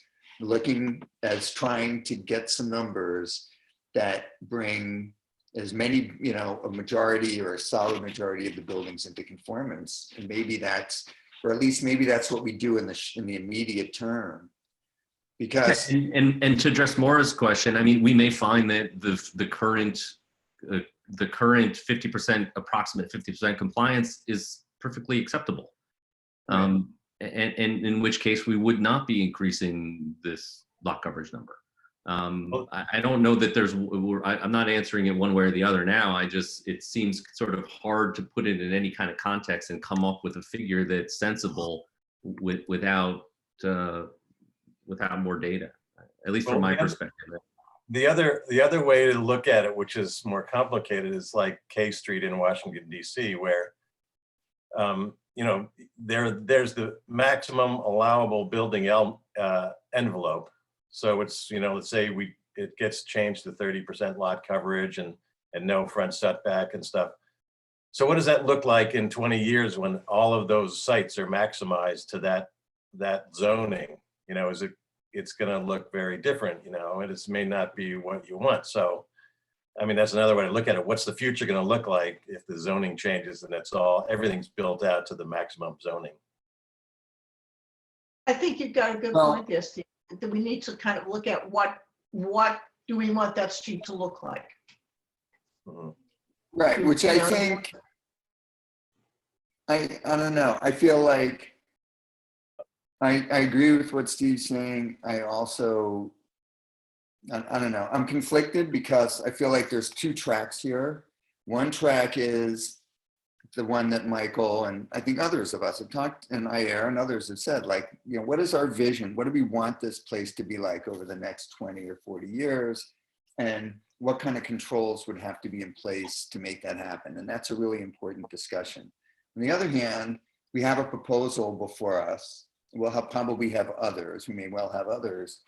S2: trying to get some numbers that bring as many, a majority or a solid majority of the buildings into conformance. And maybe that's, or at least maybe that's what we do in the immediate term. Because
S15: and to address Maura's question, I mean, we may find that the current 50%, approximate 50% compliance is perfectly acceptable. And in which case we would not be increasing this lot coverage number. I don't know that I'm not answering it one way or the other now. It seems sort of hard to put it in any kind of context and come up with a figure that's sensible without more data, at least from my perspective.
S5: The other way to look at it, which is more complicated, is like K Street in Washington, D.C., where there's the maximum allowable building envelope. So it's, let's say it gets changed to 30% lot coverage and no front setback and stuff. So what does that look like in 20 years when all of those sites are maximized to that zoning? It's going to look very different, and it may not be what you want. So, I mean, that's another way to look at it. What's the future going to look like if the zoning changes and everything's built out to the maximum zoning?
S14: I think you've got a good point there, Steve, that we need to kind of look at what do we want that street to look like?
S5: Mm-hmm.
S2: Right, which I think, I don't know, I feel like I agree with what Steve's saying. I also, I don't know, I'm conflicted because I feel like there's two tracks here. One track is the one that Michael and I think others of us have talked, and Ayer and others have said, like, what is our vision? What do we want this place to be like over the next 20 or 40 years? And what kind of controls would have to be in place to make that happen? And that's a really important discussion. On the other hand, we have a proposal before us. We'll probably have others. We may well have others.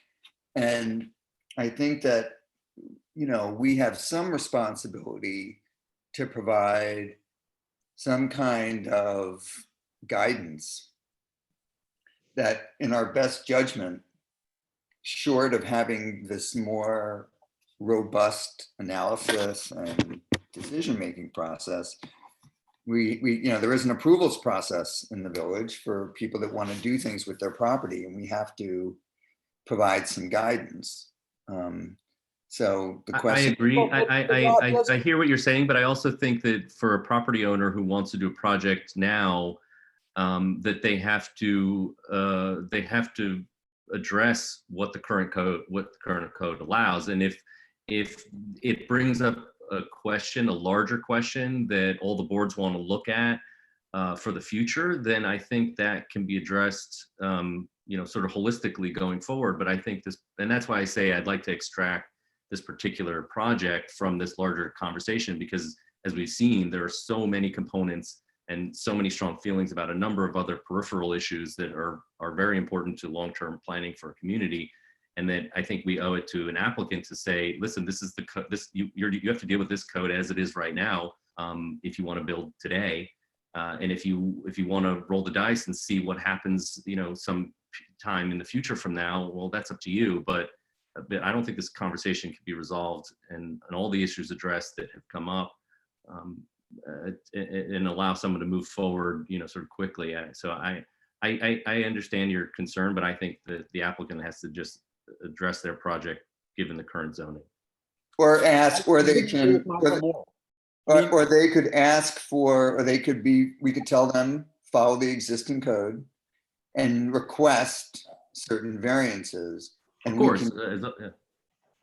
S2: And I think that, we have some responsibility to provide some kind of guidance that in our best judgment, short of having this more robust analysis and decision-making process, there is an approvals process in the village for people that want to do things with their property, and we have to provide some guidance. So the question—
S15: I agree. I hear what you're saying, but I also think that for a property owner who wants to do a project now, that they have to address what the current code allows, and if it brings up a larger question that all the boards want to look at for the future, then I think that can be addressed, sort of holistically going forward. But I think and that's why I say I'd like to extract this particular project from this larger conversation, because as we've seen, there are so many components and so many strong feelings about a number of other peripheral issues that are very important to long-term planning for a community. And that I think we owe it to an applicant to say, listen, this is you have to deal with this code as it is right now. if you want to build today. And if you want to roll the dice and see what happens, some time in the future from now, well, that's up to you. But I don't think this conversation can be resolved and all the issues addressed that have come up, and allow someone to move forward, sort of quickly. So I understand your concern, but I think that the applicant has to just address their project given the current zoning.
S2: Or ask, or they can, or they could ask for, or we could tell them, follow the existing code and request certain variances.
S15: Of course.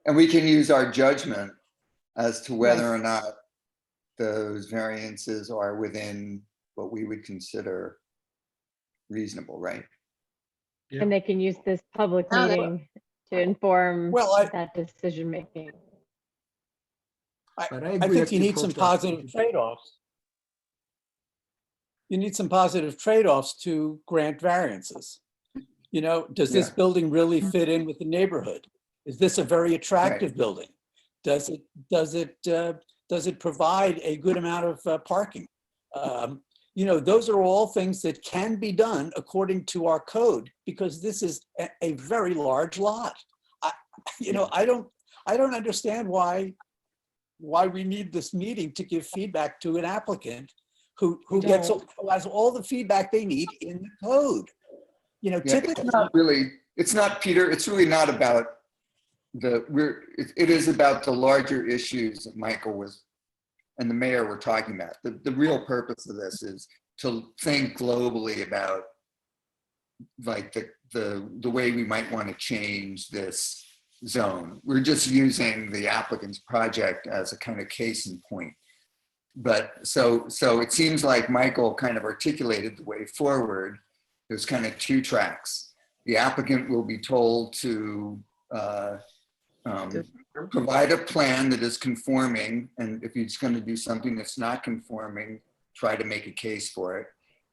S2: And we can use our judgment as to whether or not those variances are within what we would consider reasonable, right?
S10: Yeah. And they can use this public meeting to inform that decision making.
S7: I think you need some positive trade-offs. You need some positive trade-offs to grant variances. Does this building really fit in with the neighborhood? Is this a very attractive building? Does it provide a good amount of parking? Those are all things that can be done according to our code, because this is a very large lot. I don't understand why we need this meeting to give feedback to an applicant who has all the feedback they need in the code. Typically,
S2: it's not, Peter, it's really not about it is about the larger issues that Michael and the mayor were talking about. The real purpose of this is to think globally about like the way we might want to change this zone. We're just using the applicant's project as a kind of case in point. But so it seems like Michael kind of articulated the way forward. There's kind of two tracks. The applicant will be told to provide a plan that is conforming, and if he's going to do something that's not conforming, try to make a case for it.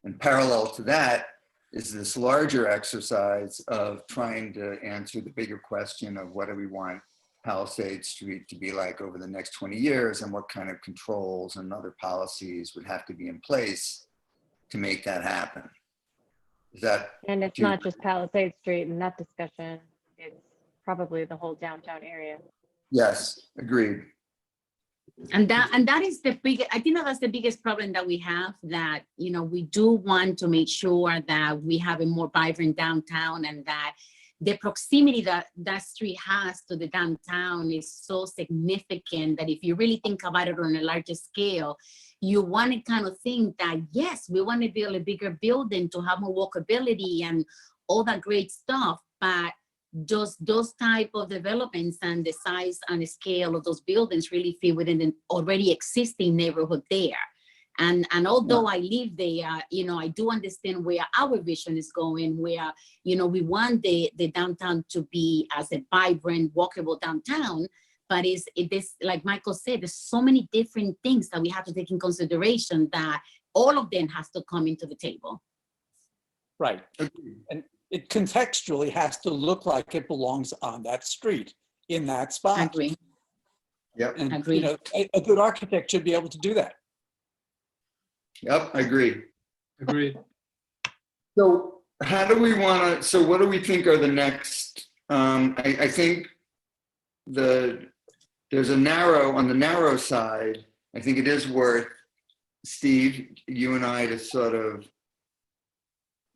S2: And parallel to that is this larger exercise of trying to answer the bigger question of what do we want Palisade Street to be like over the next 20 years, and what kind of controls and other policies would have to be in place to make that happen.
S10: And it's not just Palisade Street in that discussion, it's probably the whole downtown area.
S2: Yes, agreed.
S11: And that is the biggest, I think that's the biggest problem that we have, that, we do want to make sure that we have a more vibrant downtown, and that the proximity that street has to the downtown is so significant that if you really think about it on a larger scale, you want to kind of think that, yes, we want to build a bigger building to have more walkability and all that great stuff, but just those type of developments and the size and the scale of those buildings really fit within the already existing neighborhood there. And although I live there, I do understand where our vision is going, where, we want the downtown to be as a vibrant, walkable downtown. But it is, like Michael said, there's so many different things that we have to take in consideration that all of them has to come into the table.
S7: Right. And it contextually has to look like it belongs on that street in that spot.
S11: I agree.
S2: Yep.
S7: And,
S11: Agreed.
S7: a good architect should be able to do that.
S2: Yep, I agree.
S13: Agreed.
S2: So how do we want to, so what do we think are the next, I think there's on the narrow side, I think it is worth, Steve, you and I to sort of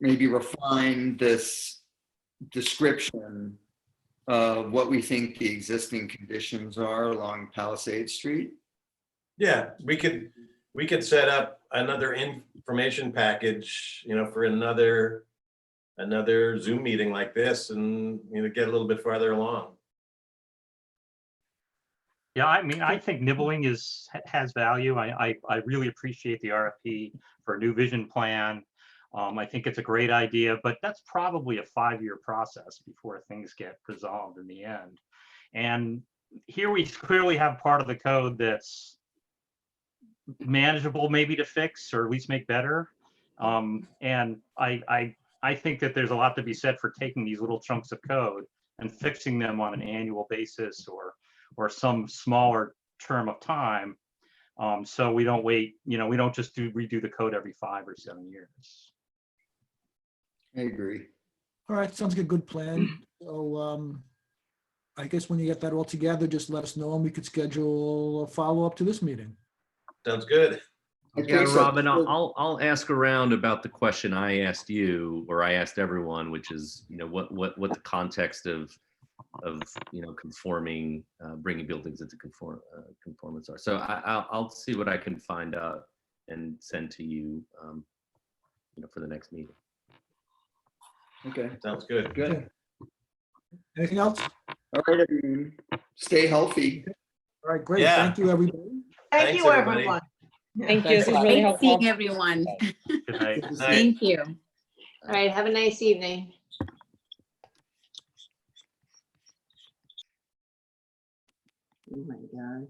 S2: maybe refine this description of what we think the existing conditions are along Palisade Street.
S5: Yeah, we could set up another information package, for another Zoom meeting like this, and get a little bit farther along.
S9: Yeah, I think nibbling has value. I really appreciate the RFP for a new vision plan. I think it's a great idea, but that's probably a 5-year process before things get resolved in the end. And here we clearly have part of the code that's manageable maybe to fix, or at least make better. And I think that there's a lot to be said for taking these little chunks of code and fixing them on an annual basis or some smaller term of time, So we don't wait, we don't just redo the code every 5 or 7 years.
S2: I agree.
S1: All right, sounds like a good plan. So I guess when you get that all together, just let us know and we could schedule a follow-up to this meeting.
S5: Sounds good.
S2: Okay,
S15: Yeah,
S2: so-
S15: Robin, I'll ask around about the question I asked you, or I asked everyone, which is, what the context of conforming, bringing buildings into conformance are. So I'll see what I can find out and send to you, for the next meeting.
S2: Okay,
S5: Sounds good.
S2: good.
S1: Anything else?
S2: All right, everyone. Stay healthy.
S1: All right, great.
S5: Yeah.
S1: Thank you, everybody.
S14: Thank
S5: Thanks,
S14: you,
S5: everybody.
S14: everyone.
S3: Thank you. This is really
S11: Great
S3: helpful.
S11: seeing everyone.
S9: Good night.
S5: Night.
S11: Thank you.
S12: All right, have a nice evening. Oh my God.